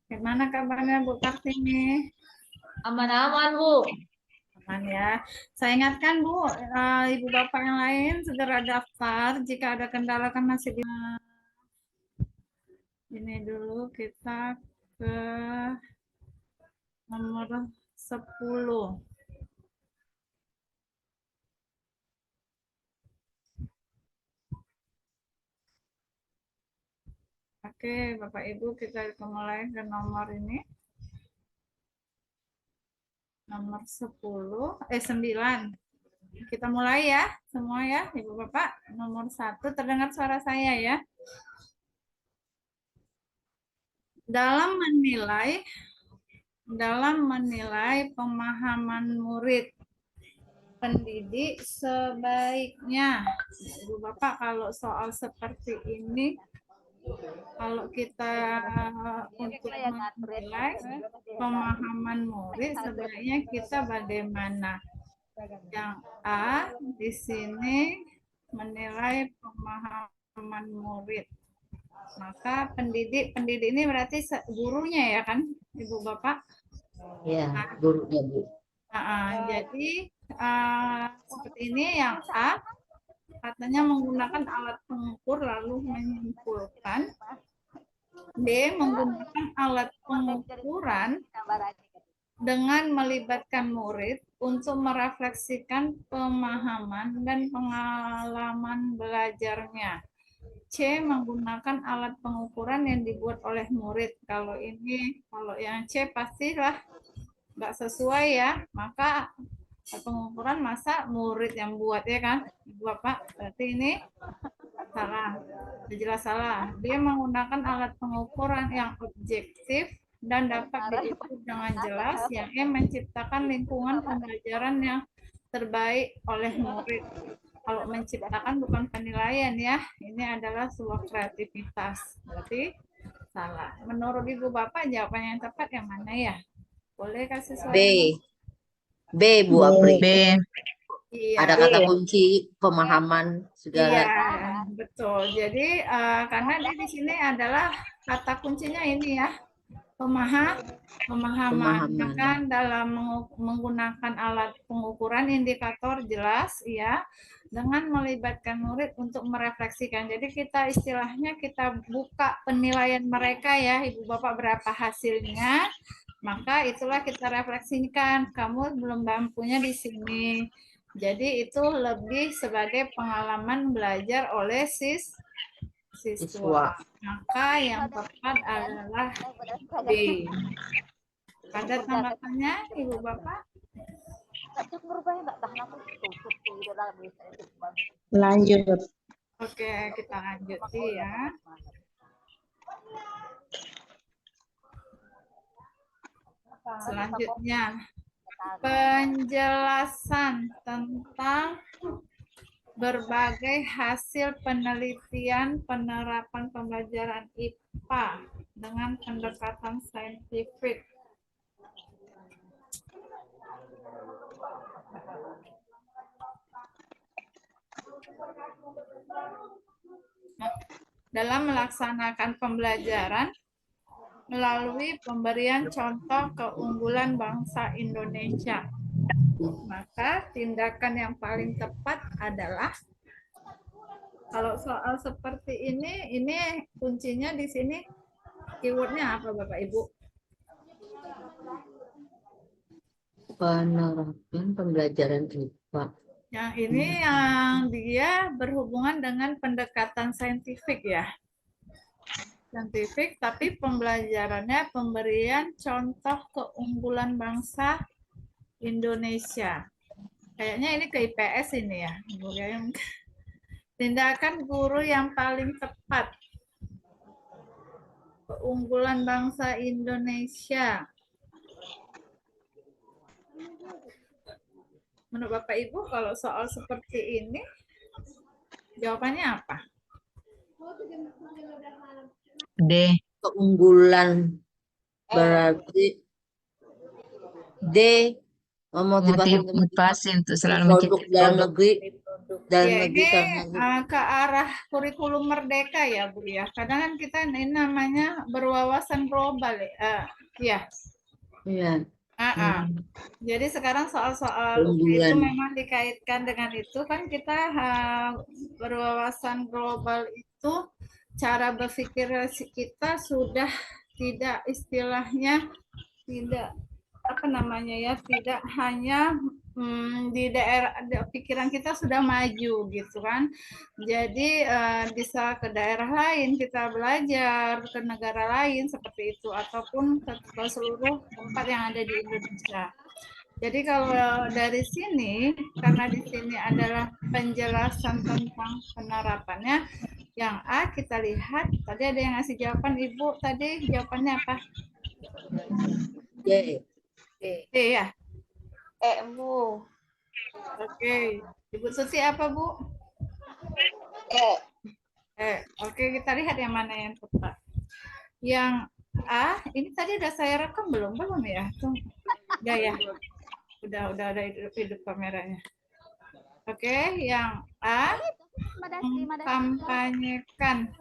Gimana kabarnya Bu Kartini? Aman-aman, Bu. Aman ya. Saya ingatkan Bu, Ibu Bapak yang lain segera daftar. Jika ada kendala kan masih di ini dulu kita ke nomor 10. Oke, Bapak Ibu kita mulai ke nomor ini. Nomor 9. Kita mulai ya, semua ya, Ibu Bapak. Nomor 1, terdengar suara saya ya. Dalam menilai pemahaman murid pendidik sebaiknya. Ibu Bapak, kalau soal seperti ini, kalau kita untuk menilai pemahaman murid, sebaiknya kita bagaimana? Yang A di sini menilai pemahaman murid. Maka pendidik ini berarti gurunya ya kan, Ibu Bapak? Ya, gurunya, Bu. Jadi seperti ini yang A katanya menggunakan alat pengukur lalu menyimpulkan. D menggunakan alat pengukuran dengan melibatkan murid untuk merefleksikan pemahaman dan pengalaman belajarnya. C menggunakan alat pengukuran yang dibuat oleh murid. Kalau yang C pastilah nggak sesuai ya, maka pengukuran masa murid yang buat ya kan, Bapak? Berarti ini salah, jelas salah. Dia menggunakan alat pengukuran yang objektif dan dapat diukur dengan jelas, yang menciptakan lingkungan pembelajaran yang terbaik oleh murid. Kalau menciptakan bukan penilaian ya, ini adalah sebuah kreativitas. Berarti salah. Menurut Ibu Bapak jawaban yang tepat yang mana ya? Boleh kasih suara? B, Bu Apri. B. Iya. Ada kata kunci pemahaman segala. Iya, betul. Jadi karena dia di sini adalah kata kuncinya ini ya, pemahaman. Maka dalam menggunakan alat pengukuran indikator jelas ya, dengan melibatkan murid untuk merefleksikan. Jadi kita istilahnya kita buka penilaian mereka ya, Ibu Bapak berapa hasilnya, maka itulah kita refleksikan. Kamu belum mampunya di sini. Jadi itu lebih sebagai pengalaman belajar oleh siswa. Maka yang tepat adalah B. Ada tanggapannya, Ibu Bapak? Lanjut. Oke, kita lanjuti ya. Selanjutnya, penjelasan tentang berbagai hasil penelitian penerapan pembelajaran IPA dengan pendekatan saintifik. Dalam melaksanakan pembelajaran melalui pemberian contoh keunggulan bangsa Indonesia. Maka tindakan yang paling tepat adalah kalau soal seperti ini kuncinya di sini keywordnya apa Bapak Ibu? Penerapan pembelajaran IPA. Yang ini yang dia berhubungan dengan pendekatan saintifik ya. Saintifik, tapi pembelajarannya pemberian contoh keunggulan bangsa Indonesia. Kayaknya ini ke IPS ini ya. Tindakan guru yang paling tepat. Keunggulan bangsa Indonesia. Menurut Bapak Ibu kalau soal seperti ini jawabannya apa? D. Keunggulan berarti D, memotivasi Motivasi untuk selalu produk dalam negeri. Dan Ya, lebih ini karena ke arah kurikulum merdeka ya, Bu ya. Kadang kan kita ini namanya berwawasan global ya. Ya. ya Ah, ah. Jadi sekarang soal-soal itu unggulan. memang dikaitkan dengan itu kan kita berwawasan global itu cara berpikir kita sudah tidak istilahnya tidak apa namanya ya tidak hanya di daerah pikiran kita sudah maju gitu kan jadi bisa ke daerah lain kita belajar ke negara lain seperti itu ataupun ke seluruh tempat yang ada di Indonesia. Jadi kalau dari sini karena di sini adalah penjelasan tentang penerapannya yang A kita lihat tadi ada yang ngasih jawaban Ibu tadi jawabannya apa? J. D ya. Bu. Oke. Ibu Susi apa, Bu? Oke, kita lihat yang mana yang tepat. Yang A, ini tadi udah saya rekam belum? Belum ya? Udah ya? Udah ada hidup kameranya. Oke, yang A, mengkampanyekan.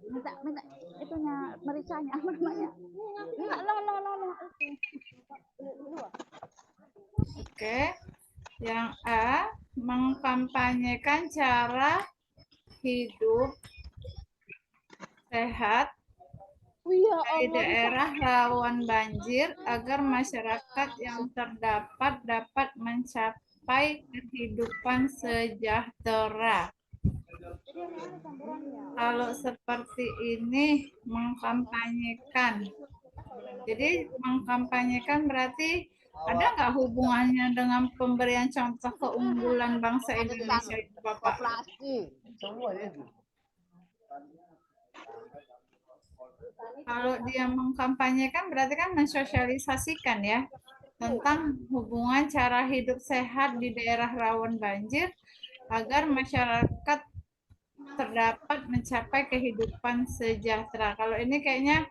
Minta itunya mericanya apa namanya? Enggak, lo. Oke. Yang A, mengkampanyekan cara hidup sehat di daerah rawan banjir agar masyarakat yang terdapat dapat mencapai kehidupan sejahtera. Kalau seperti ini mengkampanyekan. Jadi mengkampanyekan berarti ada nggak hubungannya dengan pemberian contoh keunggulan bangsa Indonesia itu, Bapak? Kalau dia mengkampanyekan berarti kan mensosialisasikan ya tentang hubungan cara hidup sehat di daerah rawan banjir agar masyarakat terdapat mencapai kehidupan sejahtera. Kalau ini kayaknya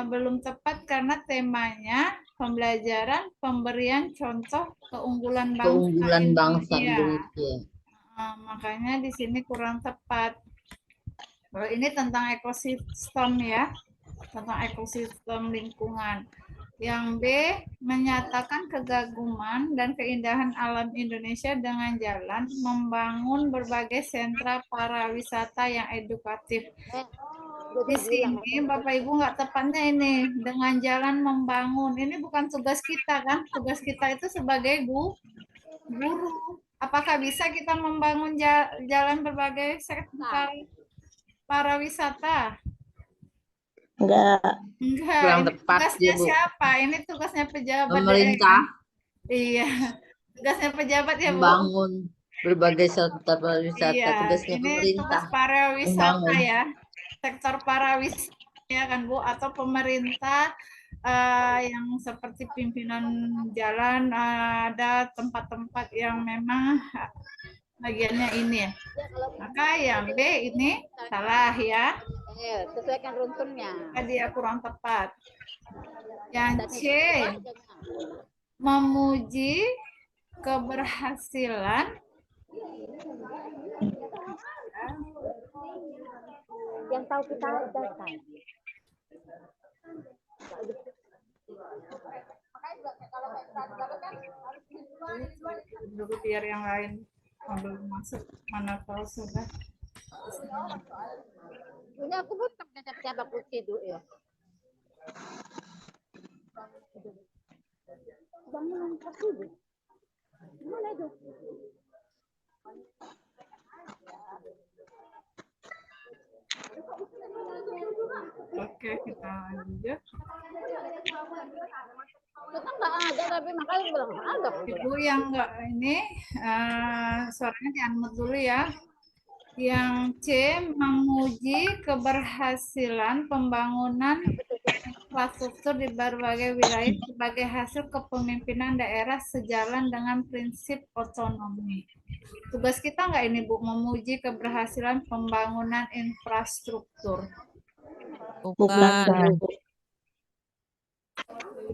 belum tepat karena temanya pembelajaran pemberian contoh keunggulan Bangsa Indonesia. Indonesia. Makanya di sini kurang tepat. Kalau ini tentang ekosistem ya, tentang ekosistem lingkungan. Yang B, menyatakan kekaguman dan keindahan alam Indonesia dengan jalan membangun berbagai sentra pariwisata yang edukatif. Di sini Bapak Ibu nggak tepatnya ini dengan jalan membangun. Ini bukan tugas kita kan? Tugas kita itu sebagai guru. Apakah bisa kita membangun jalan berbagai sentra pariwisata? Enggak. Enggak, Kurang ini tepat tugasnya ya, Bu. siapa? Ini tugasnya pejabat Pemerintah daerah. Iya, tugasnya pejabat ya, Bu. membangun berbagai sektor pariwisata. Iya, Tugasnya ini pemerintah tugas pariwisata membangun. ya. Sektor pariwisata ya kan, Bu, atau pemerintah yang seperti pimpinan jalan ada tempat-tempat yang memang bagiannya ini ya. Maka yang B ini salah ya. Sesuaikan runtunnya. Tadi ya kurang tepat. Yang C, memuji keberhasilan Yang tahu kita datang. dulu biar yang lain belum masuk mana tahu sudah. Ini aku pun tak siapa putih itu ya. Bangunan tersebut. Mana itu? Oke, kita lanjut. Kita nggak ada tapi makanya bilang ada. Ibu yang enggak ini suaranya di-unmute dulu ya. Yang C, memuji keberhasilan pembangunan infrastruktur di berbagai wilayah sebagai hasil kepemimpinan daerah sejalan dengan prinsip otonomi. Tugas kita nggak ini, Bu, memuji keberhasilan pembangunan infrastruktur? Bukan.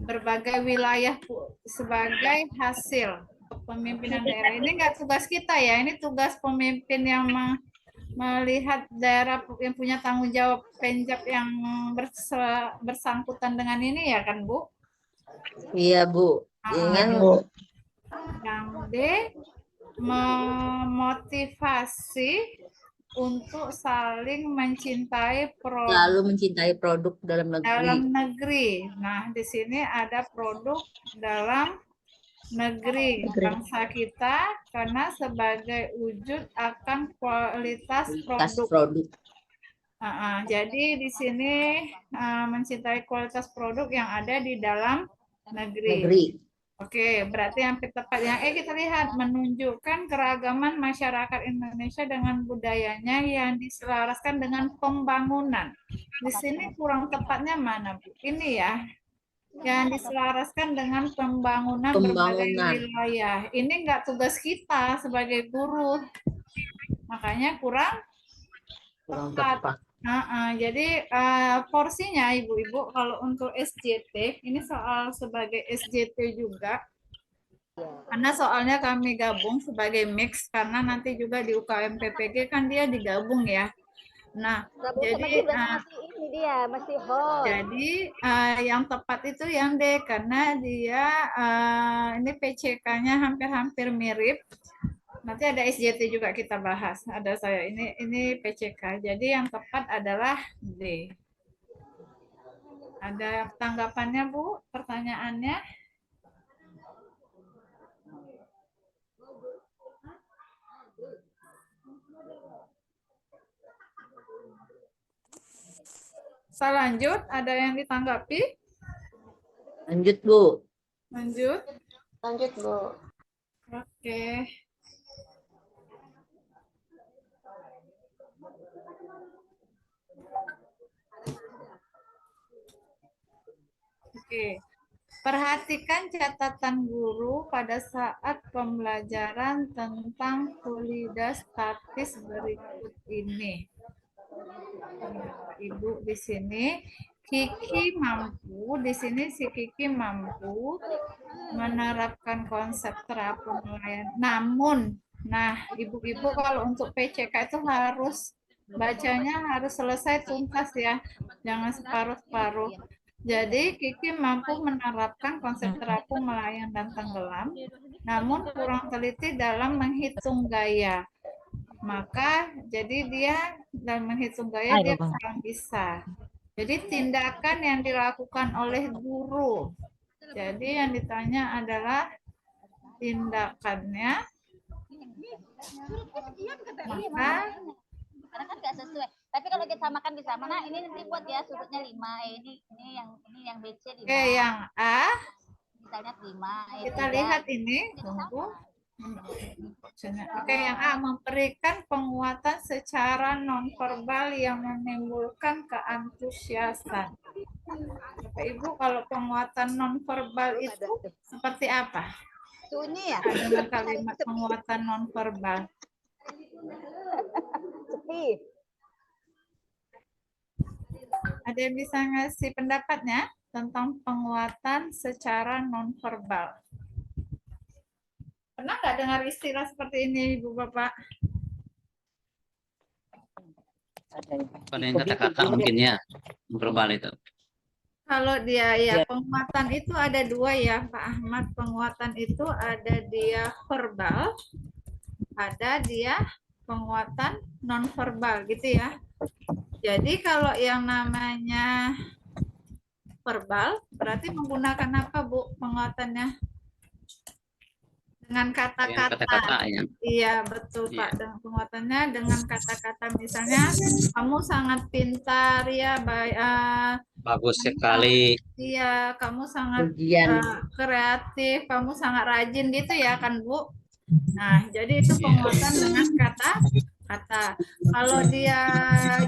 berbagai wilayah sebagai hasil pemimpinan daerah. Ini enggak tugas kita ya, ini tugas pemimpin yang melihat daerah yang punya tanggung jawab penjab yang bersangkutan dengan ini ya kan Bu? Iya, Bu. Ingat Bu. Yang D, memotivasi untuk saling mencintai selalu mencintai produk dalam negeri. negeri. Nah, di sini ada produk dalam negeri bangsa kita karena sebagai wujud akan kualitas produk. Jadi di sini mencintai kualitas produk yang ada di dalam negeri. Oke, berarti yang tepat yang kita lihat menunjukkan keragaman masyarakat Indonesia dengan budayanya yang diselaraskan dengan pembangunan. Di sini kurang tepatnya mana, Bu? Ini ya, yang diselaraskan dengan pembangunan berbagai wilayah. Ini enggak tugas kita sebagai guru, makanya kurang tepat. Jadi porsinya Ibu-ibu kalau untuk SJT ini soal sebagai SJT juga karena soalnya kami gabung sebagai mix karena nanti juga di UKM PPG kan dia digabung ya. Nah, jadi ini dia masih hot. Jadi yang tepat itu yang D karena dia ini PCK-nya hampir-hampir mirip. Nanti ada SJT juga kita bahas. Ada saya ini PCK. Jadi yang tepat adalah D. Ada tanggapannya Bu? Pertanyaannya? Saya lanjut. Ada yang ditanggapi? Lanjut Bu. Lanjut. Lanjut Bu. Oke. Oke. Perhatikan catatan guru pada saat pembelajaran tentang kulidastatis berikut ini. Ibu di sini Kiki mampu, di sini si Kiki mampu menerapkan konsep terapung nelayan. Namun, nah ibu-ibu kalau untuk PCK itu harus bacanya harus selesai tuntas ya, jangan separuh-separuh. Jadi Kiki mampu menerapkan konsep terapung nelayan dan tenggelam, namun kurang teliti dalam menghitung gaya. Maka jadi dia dalam menghitung gaya dia kurang bisa. Jadi tindakan yang dilakukan oleh guru. Jadi yang ditanya adalah tindakannya. Maka karena kan nggak sesuai. Tapi kalau kita samakan bisa mana? Ini nanti buat ya sudutnya 5. Ini yang BC 5. Oke, yang A. Misalnya 5. Kita lihat ini. Tunggu. Oke, yang A memberikan penguatan secara nonverbal yang menimbulkan keantusiasan. Bapak Ibu, kalau penguatan nonverbal itu seperti apa? Sunyi ya? Dengan kalimat penguatan nonverbal. Sepi. Ada yang bisa ngasih pendapatnya tentang penguatan secara nonverbal? Pernah nggak dengar istilah seperti ini, Ibu Bapak? Pada yang kata-kata mungkin ya, verbal itu. Kalau dia ya penguatan itu ada dua ya Pak Ahmad. Penguatan itu ada dia verbal, ada dia penguatan nonverbal gitu ya. Jadi kalau yang namanya verbal berarti menggunakan apa Bu penguatannya? Dengan kata-kata. Ya. Iya betul Pak. Dengan penguatannya dengan kata-kata misalnya kamu sangat pintar ya, bagus sekali. Iya, kamu sangat kreatif, kamu sangat rajin gitu ya kan Bu. Nah jadi itu penguatan dengan kata-kata. Kalau dia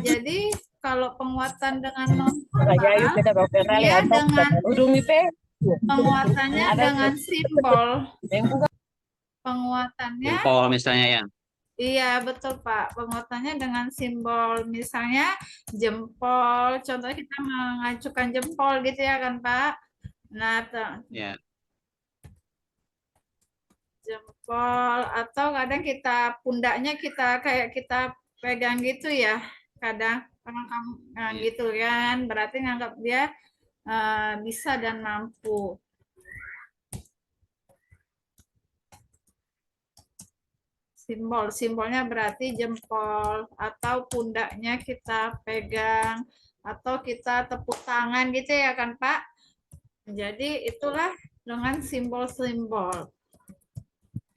jadi kalau penguatan dengan nonverbal dia dengan penguatannya dengan simbol. Penguatannya simbol misalnya ya. Iya betul Pak, penguatannya dengan simbol misalnya jempol, contohnya kita mengacukan jempol gitu ya kan Pak. Nah, Ya. jempol atau kadang kita pundaknya kita kayak kita pegang gitu ya. Kadang orang kamu Iya. gitu kan, berarti nganggap dia bisa dan mampu. Simbolnya berarti jempol atau pundaknya kita pegang atau kita tepuk tangan gitu ya kan Pak. Jadi itulah dengan simbol-simbol.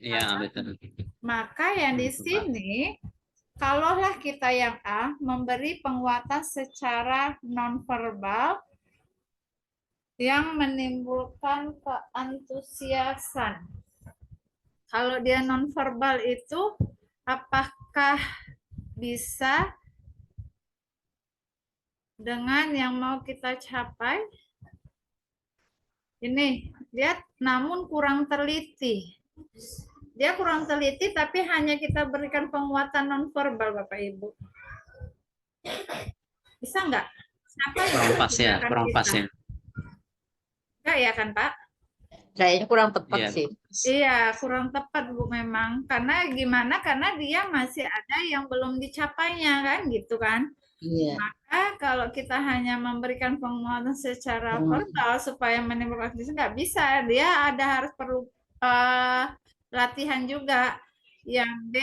Iya, betul. Maka yang di sini kalaulah kita yang A memberi penguatan secara nonverbal yang menimbulkan keantusiasan. Kalau dia nonverbal itu apakah bisa dengan yang mau kita capai? Ini, lihat namun kurang teliti. Dia kurang teliti tapi hanya kita berikan penguatan nonverbal Bapak Ibu. Bisa nggak? Siapa yang Kurang pas ya, menggunakan kurang pas kita? ya. Enggak ya kan Pak? Kayaknya kurang tepat Iya. sih. Iya, kurang tepat Bu memang. Karena gimana? Karena dia masih ada yang belum dicapainya kan gitu kan. Iya. Maka kalau kita hanya memberikan penguatan secara verbal supaya menimbulkan aktivitas nggak bisa. Dia ada harus perlu latihan juga. Yang B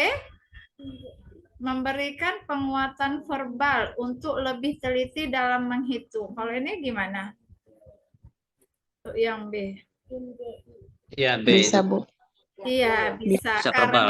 memberikan penguatan verbal untuk lebih teliti dalam menghitung. Kalau ini gimana? Untuk yang B. Iya, B Bisa, itu. Bu. Iya, bisa. Bisa Karena verbal.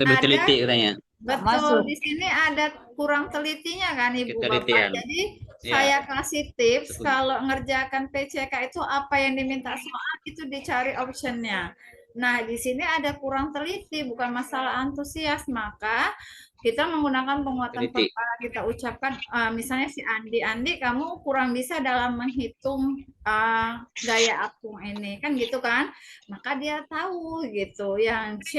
Lebih ada- teliti katanya. betul di sini ada kurang telitinya kan Ibu Bapak. Ketelitian. Jadi Iya. saya kasih tips Betul. kalau ngerjakan PCK itu apa yang diminta soal itu dicari optionnya. Nah, di sini ada kurang teliti, bukan masalah antusias. Maka kita menggunakan penguatan Teliti. verbal, kita ucapkan misalnya si Andi, kamu kurang bisa dalam menghitung gaya apung ini, kan gitu kan? Maka dia tahu gitu. Yang C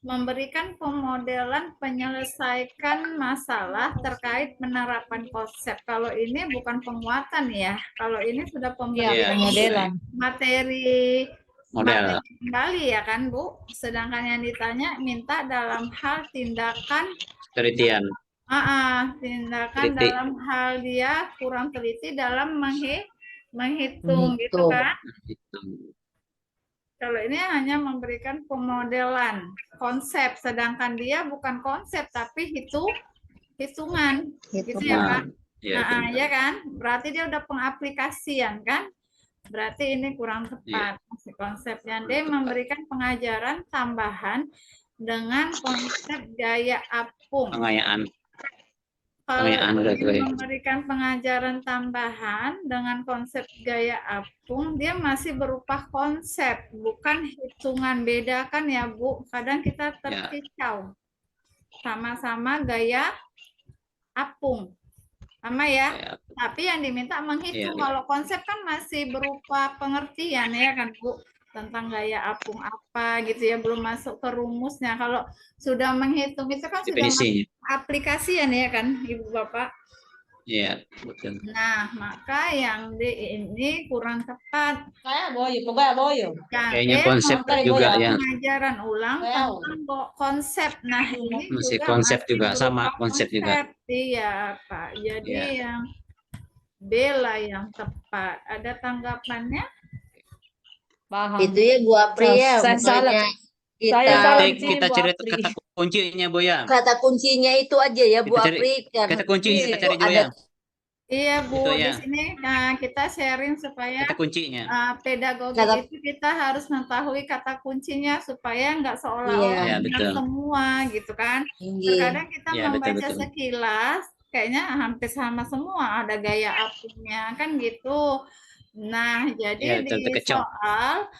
memberikan pemodelan penyelesaikan masalah terkait penerapan konsep. Kalau ini bukan penguatan ya. Kalau ini sudah pemberian pemodelan. materi Model. kembali ya kan Bu. Sedangkan yang ditanya minta dalam hal tindakan Telitian. tindakan Teliti. dalam hal dia kurang teliti dalam menghitung gitu kan. Kalau ini hanya memberikan pemodelan konsep, sedangkan dia bukan konsep tapi hitungan, gitu ya Pak. Ya kan, berarti dia udah pengaplikasian kan, berarti ini kurang tepat. Konsepnya D memberikan pengajaran tambahan dengan konsep gaya apung. Pengayaan. Kalau udah tuh, ya. memberikan pengajaran tambahan dengan konsep gaya apung, dia masih berupa konsep, bukan hitungan. Bedakan ya Bu, kadang kita terkicau. Sama-sama gaya apung. Sama ya, tapi yang diminta menghitung. Kalau konsep kan masih berupa pengertian ya kan Bu, tentang gaya apung apa gitu ya, belum masuk ke rumusnya. Kalau sudah menghitung itu kan sudah masuk aplikasian ya kan Ibu Bapak. Iya, betul. Nah, maka yang D ini kurang tepat. Kayaknya konsep juga ya. Pengajaran ulang tentang konsep. Nah, ini Masih juga konsep masih juga, sama berupa konsep juga. Iya, Pak. Jadi yang B lah yang tepat. Ada tanggapannya? Paham. Itu ya Bu Apri ya, bukannya kita cari kata kuncinya Bu ya. Kata kuncinya itu aja ya Bu Apri. Kata kuncinya kita cari juga ya. Iya Bu, Itu ya. di sini kita sharing supaya kata kuncinya. Pedagogi itu kita harus mengetahui kata kuncinya supaya nggak seolah-olah semua gitu kan. Terkadang kita membaca sekilas, kayaknya hampir sama semua, ada gaya apungnya kan gitu. Nah, jadi di soal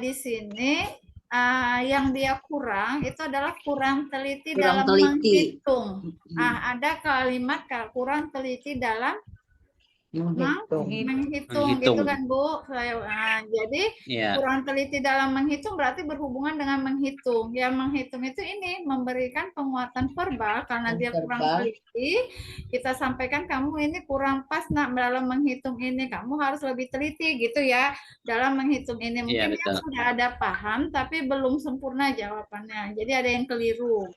di sini yang dia kurang itu adalah kurang teliti dalam menghitung. Ada kalimat kurang teliti dalam Menghitung. Menghitung Menghitung. gitu kan Bu. Jadi Iya. kurang teliti dalam menghitung berarti berhubungan dengan menghitung. Yang menghitung itu ini memberikan penguatan verbal karena dia kurang Verbal. teliti. Kita sampaikan kamu ini kurang pas nak dalam menghitung ini. Kamu harus lebih teliti gitu ya dalam menghitung ini. Iya, Mungkin dia betul. sudah ada paham tapi belum sempurna jawabannya. Jadi ada yang keliru.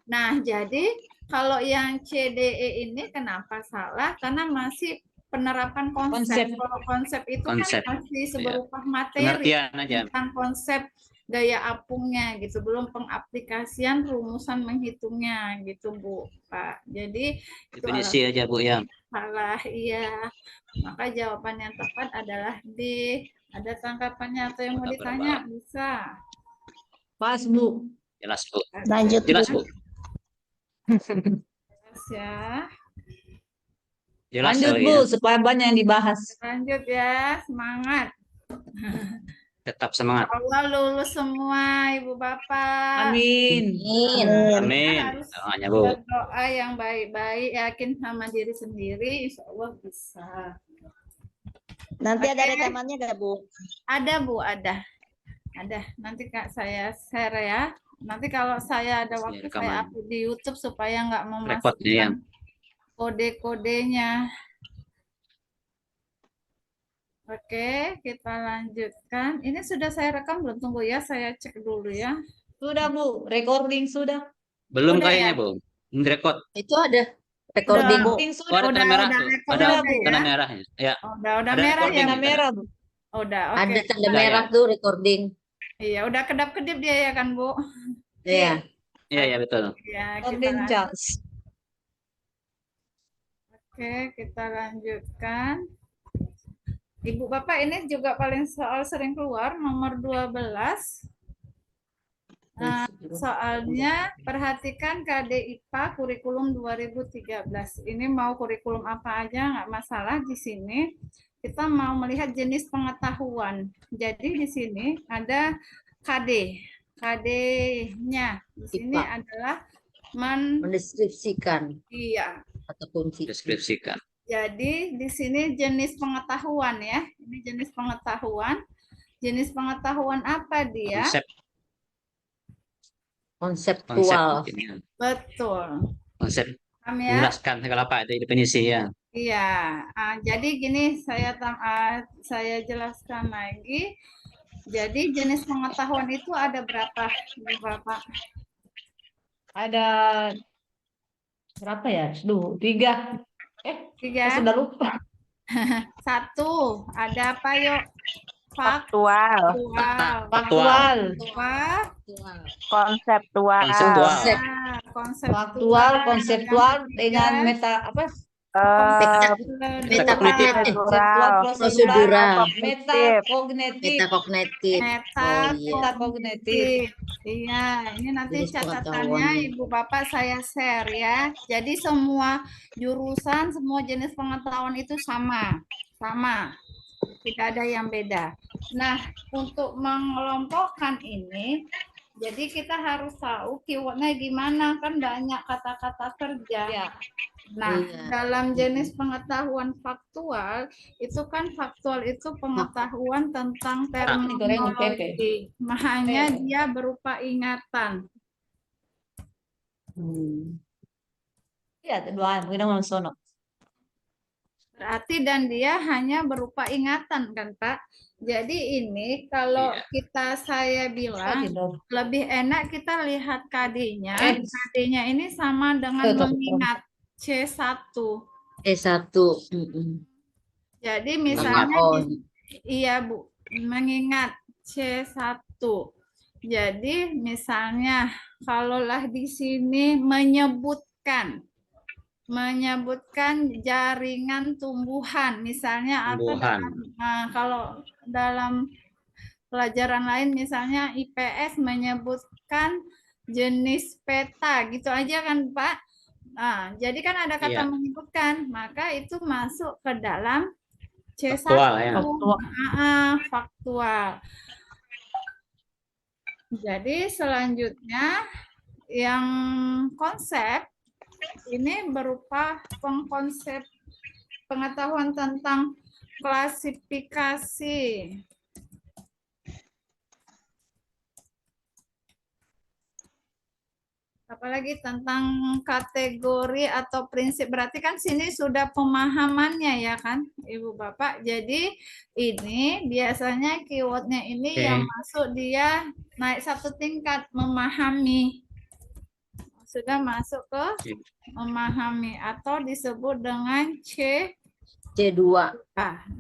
Nah, jadi kalau yang CDE ini kenapa salah? Karena masih penerapan konsep. Konsep. Kalau konsep itu Konsep. kan masih seberupa materi Pengertian aja. tentang konsep gaya apungnya gitu, belum pengaplikasian rumusan menghitungnya gitu Bu, Pak. Jadi itu Definisi aja Bu ya. salah, iya. Maka jawaban yang tepat adalah D. Ada tanggapannya atau yang mau ditanya? Bisa. Pas, Bu. Jelas Bu. Lanjut, Jelas Bu. Bu. Jelas ya. Jelas Lanjut, sekali Bu, ya. supaya banyak yang dibahas. Lanjut ya, semangat. Tetap semangat. Allah lulus semua Ibu Bapak. Amin. Amin. Amin. Harus Doanya Bu. berdoa yang baik-baik, yakin sama diri sendiri, insya Allah bisa. Nanti ada Oke. rekamannya nggak, Bu? Ada Bu, ada. Ada. Nanti Kak saya share ya. Nanti kalau saya ada waktu saya rekaman. upload di YouTube supaya nggak Repot nih ya. memasukkan kode-kodenya. Oke, kita lanjutkan. Ini sudah saya rekam belum? Tunggu ya, saya cek dulu ya. Sudah, Bu. Recording sudah. Belum Udah kayaknya ya? Bu. Ini rekod. Itu ada recording. Udah. Recording Oh, sudah. ada tanda merah tuh. record Ada udah ya? tanda merahnya. Ya. Udah Ada merah ya. recording Tanda ya? merah, Bu. Udah, oke. Ada tanda Udah, merah ya. tuh recording. Iya, udah kedap-kedip dia ya kan, Bu? Iya. Iya, ya betul. Ya, kita Recording, lanjut. Charles. Oke, kita lanjutkan. Ibu Bapak ini juga paling soal sering keluar, nomor 12. Soalnya perhatikan KD IPA kurikulum 2013. Ini mau kurikulum apa aja nggak masalah di sini. Kita mau melihat jenis pengetahuan. Jadi di sini ada KD. KD-nya di sini IPA. adalah Mendeskripsikan iya. atau kunci. Deskripsikan. Jadi di sini jenis pengetahuan ya. Ini jenis pengetahuan. Jenis pengetahuan apa dia? Konsep Konseptual. mungkin ya. Betul. Konsep Paham ya? menjelaskan segala apa itu definisi ya. Iya. Jadi gini saya jelaskan lagi. Jadi jenis pengetahuan itu ada berapa, Ibu Bapak? Ada berapa ya? Duh, 3. Tiga. Saya sudah lupa. 1. Ada apa yuk? Faktual, Faktual. konseptual, Konseptual. Faktual, konseptual dengan meta apa? Metakognitif. Konseptual, Prosedural. metakognitif. Metakognitif. Oh iya. Metakognitif. Iya, ini nanti Jenis catatannya pengetahuan. Ibu Bapak saya share ya. Jadi semua jurusan, semua jenis pengetahuan itu sama. Sama. Tidak ada yang beda. Nah, untuk mengelompokkan ini, jadi kita harus tahu keywordnya gimana, kan banyak kata-kata kerja. Ya. Nah, Iya. dalam jenis pengetahuan faktual, itu kan faktual itu pengetahuan tentang terminologi. Makanya dia berupa ingatan. Ya, doa, kita mau sono. Berarti dan dia hanya berupa ingatan kan Pak. Jadi ini kalau saya bilang lebih enak kita lihat KD-nya. KD-nya ini sama dengan mengingat C1. E1. Jadi misalnya Oh. iya Bu, mengingat C1. Jadi misalnya kalaulah di sini menyebutkan jaringan tumbuhan misalnya atau kalau dalam pelajaran lain misalnya IPS menyebutkan jenis peta gitu aja kan Pak. Nah, jadi kan ada kata menyebutkan, maka itu masuk ke dalam C1. Faktual, ya. Faktual. Jadi selanjutnya yang konsep ini berupa pengetahuan tentang klasifikasi. Apalagi tentang kategori atau prinsip. Berarti kan sini sudah pemahamannya ya kan, Ibu Bapak. Jadi ini biasanya keywordnya ini Oke. yang masuk dia naik satu tingkat, memahami. Sudah masuk ke memahami atau disebut dengan C2.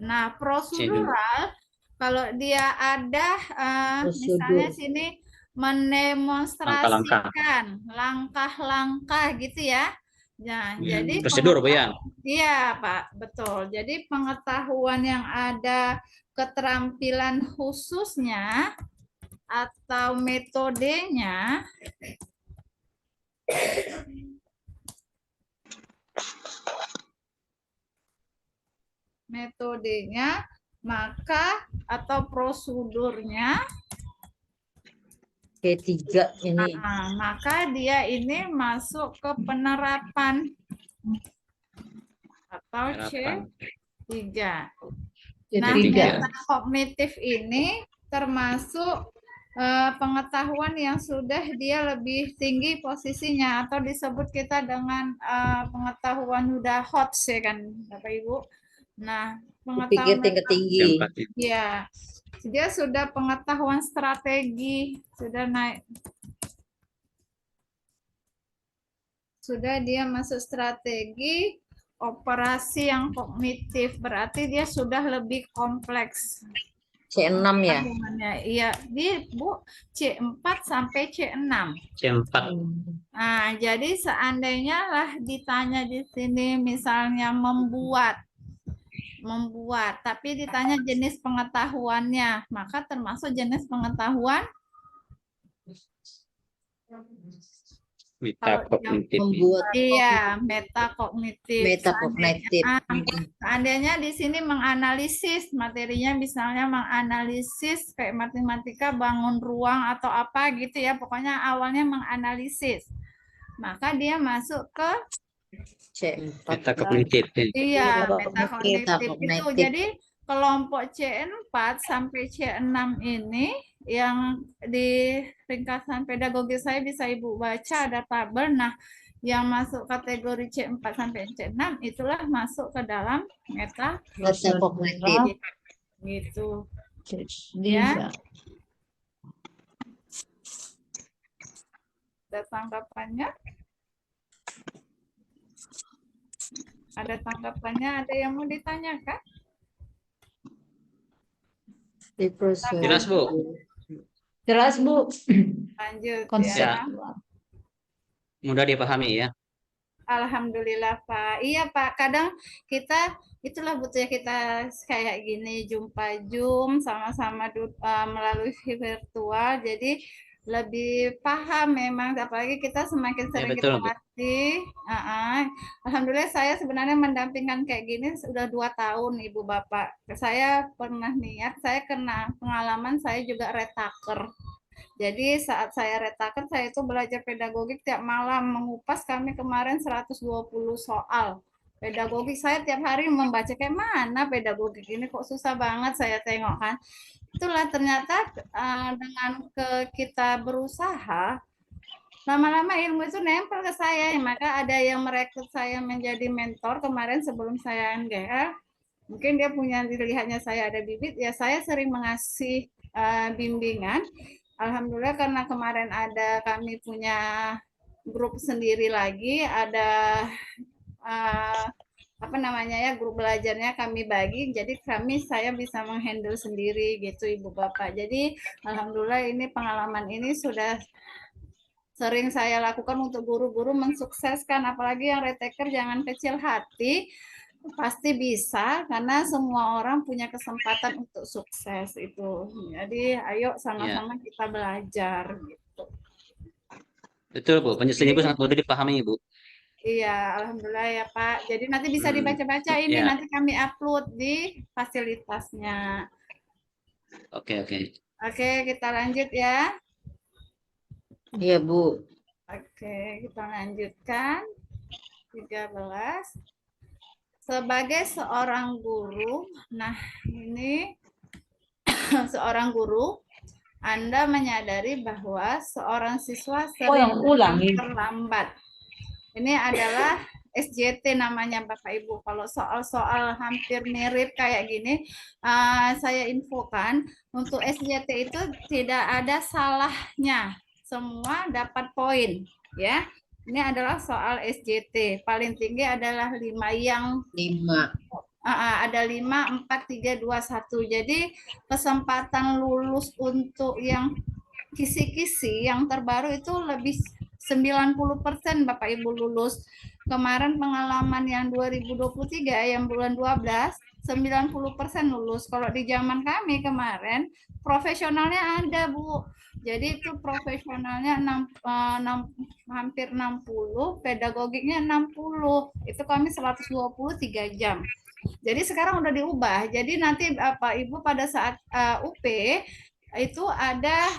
Nah, prosedural kalau dia ada misalnya Prosedur. sini mendemonstrasikan langkah-langkah gitu ya. Nah, jadi Prosedur, Bu ya. iya, Pak, betul. Jadi pengetahuan yang ada keterampilan khususnya atau metodenya maka atau prosedurnya C3 ini. maka dia ini masuk ke penerapan atau C3. Nah, C3. metakognitif ini termasuk pengetahuan yang sudah dia lebih tinggi posisinya atau disebut kita dengan pengetahuan udah hot ya kan Bapak Ibu. Nah, Pikir pengetahuan tingkat tinggi. ya, dia sudah pengetahuan strategi, sudah naik. Sudah dia masuk strategi operasi yang kognitif, berarti dia sudah lebih kompleks. C6 ya? Iya, Bu, C4 sampai C6. C4. Nah, jadi seandainya lah ditanya di sini misalnya membuat, tapi ditanya jenis pengetahuannya, maka termasuk jenis pengetahuan Metakognitif. Membuat iya, metakognitif. metakognitif. Seandainya di sini menganalisis materinya, misalnya menganalisis kayak matematika bangun ruang atau apa gitu ya, pokoknya awalnya menganalisis, maka dia masuk ke C4. Metakognitif. iya, Metakognitif. metakognitif itu. Jadi kelompok C4 sampai C6 ini yang di ringkasan pedagogi saya bisa Ibu baca ada tabel. Nah, yang masuk kategori C4 sampai C6 itulah masuk ke dalam Metakognitif. gitu. Ya. Ada tanggapannya? Ada tanggapannya? Ada yang mau ditanyakan? Jelas, Bu? Jelas, Bu. Lanjut Konsep. ya. Mudah dipahami ya. Alhamdulillah Pak. Iya Pak, kadang kita itulah butuh kita kayak gini jumpa Zoom sama-sama melalui virtual, jadi lebih paham memang, apalagi kita semakin sering betul, kita Bu. latih. Alhamdulillah saya sebenarnya mendampingkan kayak gini sudah 2 tahun Ibu Bapak. Saya pernah niat, saya kena pengalaman saya juga retaker. Jadi saat saya retaker, saya itu belajar pedagogik tiap malam, mengupas kami kemarin 120 soal. Pedagogik saya tiap hari membaca, kayak mana pedagogik ini kok susah banget saya tengok kan. Itulah ternyata dengan kita berusaha, lama-lama ilmu itu nempel ke saya, maka ada yang merekrut saya menjadi mentor kemarin sebelum saya NGL. Mungkin dia punya, dilihatnya saya ada bibit, ya saya sering mengasih bimbingan. Alhamdulillah karena kemarin kami punya grup sendiri lagi, ada grup belajarnya kami bagi, jadi saya bisa menghandle sendiri gitu Ibu Bapak. Jadi alhamdulillah ini pengalaman ini sudah sering saya lakukan untuk guru-guru mensukseskan, apalagi yang retaker jangan kecil hati, pasti bisa karena semua orang punya kesempatan untuk sukses itu. Jadi ayo sama-sama kita belajar gitu. Betul, Bu. Penjelasan Ibu sangat mudah dipahami, Bu. Iya, alhamdulillah ya Pak. Jadi nanti bisa dibaca-baca ini, nanti kami upload di fasilitasnya. Oke. Oke, kita lanjut ya. Iya, Bu. Oke, kita lanjutkan. 13. sebagai seorang guru, nah ini seorang guru, Anda menyadari bahwa seorang siswa Oh, yang sering ulang datang nih. terlambat. Ini adalah SJT namanya Bapak Ibu. Kalau soal-soal hampir mirip kayak gini, saya infokan untuk SJT itu tidak ada salahnya. Semua dapat poin, ya. Ini adalah soal SJT. Paling tinggi adalah 5 yang 5. ada 5, 4, 3, 2, 1. Jadi kesempatan lulus untuk yang kisi-kisi yang terbaru itu lebih 90% Bapak Ibu lulus. Kemarin pengalaman yang 2023 yang bulan 12 90% lulus. Kalau di zaman kami kemarin profesionalnya ada, Bu. Jadi itu profesionalnya hampir 60, pedagogiknya 60. Itu kami 123 jam. Jadi sekarang udah diubah. Jadi nanti Bapak Ibu pada saat UP itu ada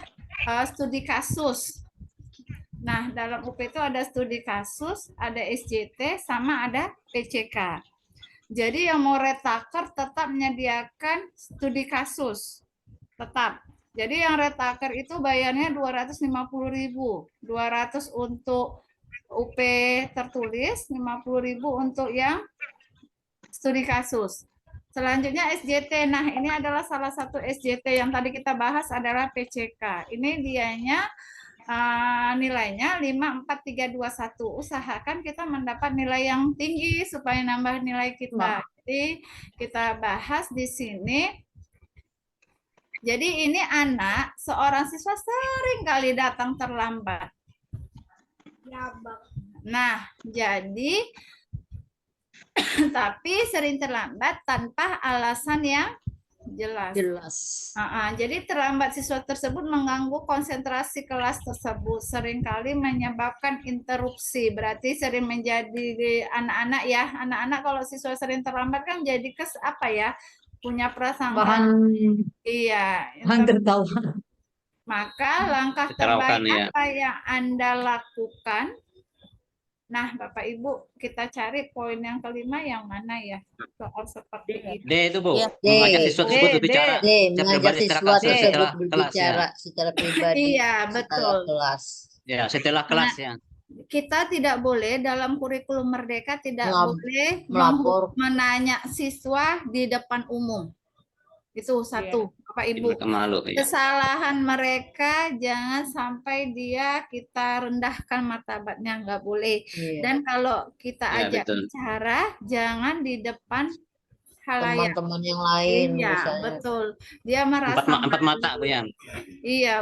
studi kasus. Nah, dalam UP itu ada studi kasus, ada SJT, sama ada PCK. Jadi yang mau retaker tetap menyediakan studi kasus. Tetap. Jadi yang retaker itu bayarnya 250.000. 200 untuk UP tertulis, 50.000 untuk yang studi kasus. Selanjutnya SJT. Nah, ini adalah salah satu SJT yang tadi kita bahas adalah PCK. Ini dianya nilainya 5, 4, 3, 2, 1. Usahakan kita mendapat nilai yang tinggi supaya nambah nilai kita. Jadi kita bahas di sini. Jadi ini anak, seorang siswa sering kali datang terlambat. Nah, jadi tapi sering terlambat tanpa alasan yang jelas. Jadi terlambat siswa tersebut mengganggu konsentrasi kelas tersebut, seringkali menyebabkan interupsi. Berarti sering menjadi anak-anak ya. Anak-anak kalau siswa sering terlambat kan jadi punya prasangka. Iya. Bahan tertawa. Maka langkah Keteraukan, terbaik ya. apa yang Anda lakukan? Nah, Bapak Ibu, kita cari poin yang kelima yang mana ya? Soal seperti itu. D itu, Bu. D. Mengajak siswa tersebut D, berbicara. D. Secara Mengajak pribadi siswa setelah tersebut setelah kelas, berbicara secara pribadi Iya, setelah betul. kelas. ya. Setelah kelas, ya. Kita tidak boleh dalam kurikulum Merdeka tidak boleh melapor. menanya siswa di depan umum. Itu satu, Bapak Ibu. Malu, ya. Kesalahan mereka jangan sampai kita rendahkan martabatnya, nggak boleh. Dan kalau kita Ya, ajak betul. bicara, jangan di depan halayak. Teman-teman yang lain Iya, misalnya. betul. Dia merasa Empat mata, Bu, ya. Iya,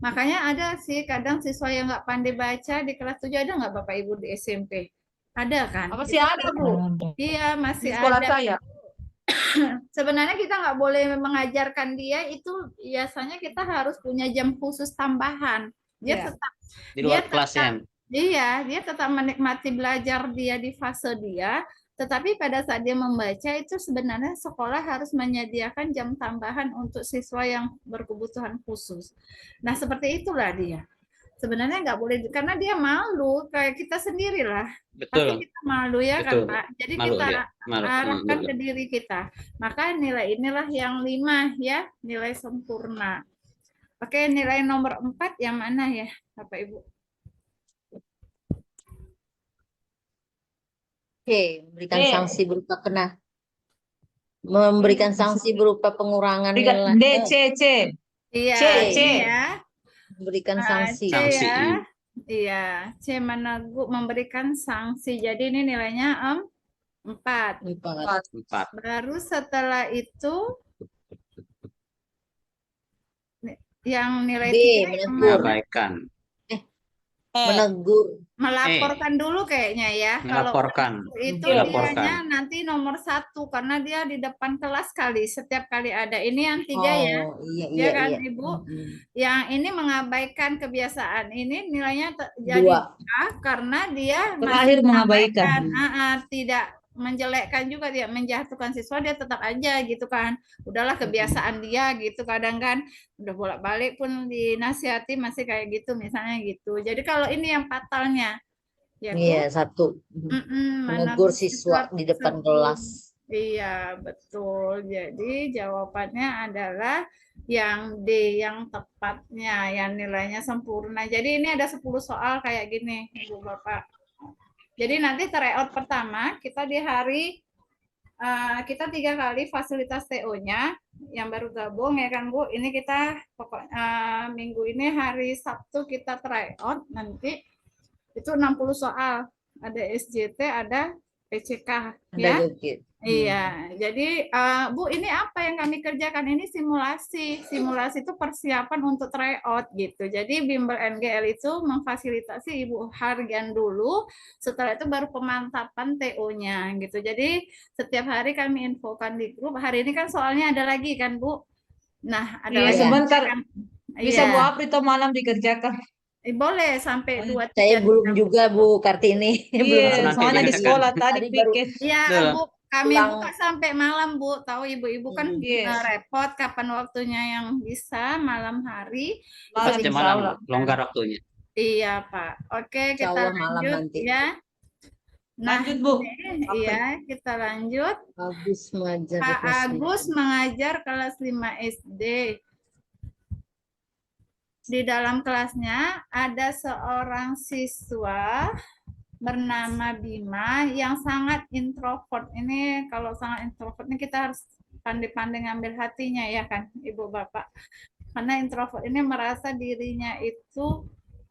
makanya ada sih kadang siswa yang nggak pandai baca di kelas 7 ada nggak Bapak Ibu di SMP? Ada kan? Apa sih ada, Bu? Iya, Di masih sekolah ada. saya. Sebenarnya kita nggak boleh mengajarkan dia itu, biasanya kita harus punya jam khusus tambahan. Dia tetap Di luar kelas, ya. Iya, dia tetap menikmati belajar dia di fase dia, tetapi pada saat dia membaca itu sebenarnya sekolah harus menyediakan jam tambahan untuk siswa yang berkebutuhan khusus. Nah, seperti itulah dia. Sebenarnya nggak boleh, karena dia malu, kayak kita sendirilah. Pasti Betul. kita malu ya kan, Betul. Pak? Jadi Malu kita dia. Malu. arahkan Betul. ke diri kita. Maka nilai inilah yang 5 ya, nilai sempurna. Oke, nilai nomor 4 yang mana ya, Bapak Ibu? Oke, memberikan sanksi berupa memberikan sanksi berupa pengurangan nilai. D, C. Iya, C. ini ya. Memberikan sanksi. C ya. Iya, C memberikan sanksi. Jadi ini nilainya 4. 4. Baru setelah itu yang nilai B, 3 yang Mengabaikan. Menegur. melaporkan dulu kayaknya ya. Melaporkan. Kalau itu Dilaporkan. dianya nanti nomor 1 karena dia di depan kelas setiap kali ada. Ini yang 3 ya. Iya kan, iya. Ibu? Yang ini mengabaikan kebiasaan. Ini nilainya jadi 2 karena dia terakhir mengabaikan. Tidak menjelekkan juga, dia menjatuhkan siswa, dia tetap aja gitu kan. Udahlah kebiasaan dia gitu, kadang kan udah bolak-balik pun dinasihati masih kayak gitu misalnya gitu. Jadi kalau ini yang fatalnya. Ya, Bu? Iya, satu. Menegur siswa di depan kelas. Iya, betul. Jadi jawabannya adalah yang D, yang tepatnya, yang nilainya sempurna. Jadi ini ada 10 soal kayak gini, Ibu Bapak. Jadi nanti tryout pertama kita di hari kita 3 kali fasilitas TO-nya yang baru gabung ya kan Bu. Ini kita minggu ini hari Sabtu kita tryout, nanti itu 60 soal. Ada SJT, ada PCK ya. Ada gitu. Iya, jadi Bu, ini apa yang kami kerjakan? Ini simulasi. Simulasi itu persiapan untuk tryout gitu. Jadi Bimbel NGL itu memfasilitasi Ibu Hargian dulu, setelah itu baru pemantapan TO-nya gitu. Jadi setiap hari kami infokan di grup. Hari ini kan soalnya ada lagi kan Bu? Nah, ada Iya, lagi sebentar. kan? Bisa Iya. Bu Apri atau malam dikerjakan. Boleh sampai 2 Saya 3 belum juga Bu Kartini. Iya, Nanti soalnya di dikerjakan. sekolah tadi Tadi baru pikir. Iya, Betul. Bu, kami pulang. buka sampai malam, Bu. Tahu ibu-ibu kan Yes. repot kapan waktunya yang bisa malam hari. Malam Pasti insya malam Allah. longgar waktunya. Iya, Pak. Oke, Insya kita Allah malam lanjut nanti. ya. Nah, Lanjut, Bu. iya, kita lanjut. Agus mengajar Pak kelas Agus 5. mengajar kelas 5 SD. Di dalam kelasnya ada seorang siswa bernama Bima yang sangat introvert. Ini kalau sangat introvert ini kita harus pandai-pandai ngambil hatinya ya kan Ibu Bapak. Karena introvert ini merasa dirinya itu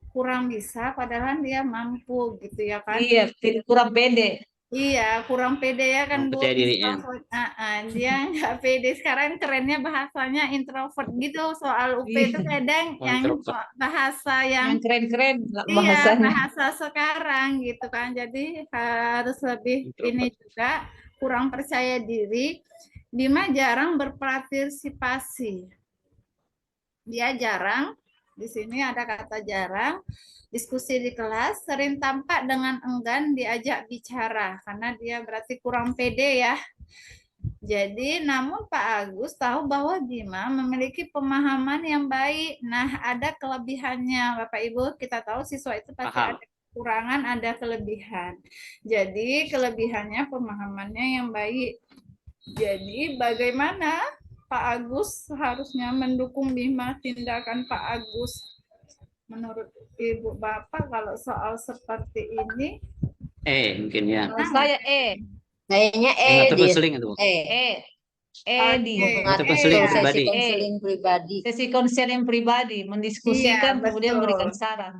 kurang bisa padahal dia mampu gitu ya kan. Iya, kurang pede. Iya, kurang pede ya kan Bu. Percaya dirinya. Dia nggak pede. Sekarang trennya bahasanya introvert gitu. Soal UP itu kadang yang Introvert. bahasa yang Yang keren-keren iya, bahasanya. bahasa sekarang gitu kan. Jadi harus lebih ini juga kurang percaya diri. Bima jarang berpartisipasi. Dia jarang, di sini ada kata jarang, diskusi di kelas, sering tampak dengan enggan diajak bicara karena dia berarti kurang pede ya. Jadi, namun Pak Agus tahu bahwa Bima memiliki pemahaman yang baik. Nah, ada kelebihannya, Bapak Ibu. Kita tahu siswa itu pasti Paham. ada kekurangan, ada kelebihan. Jadi, kelebihannya pemahamannya yang baik. Jadi, bagaimana Pak Agus harusnya mendukung Bima tindakan Pak Agus? Menurut Ibu Bapak, kalau soal seperti ini, Mungkin ya. Kalau saya Kayaknya Mengatur dia. konseling itu. di Mengatur konseling sesi pribadi. konseling pribadi. sesi konseling pribadi, mendiskusikan Iya, kemudian betul. memberikan saran.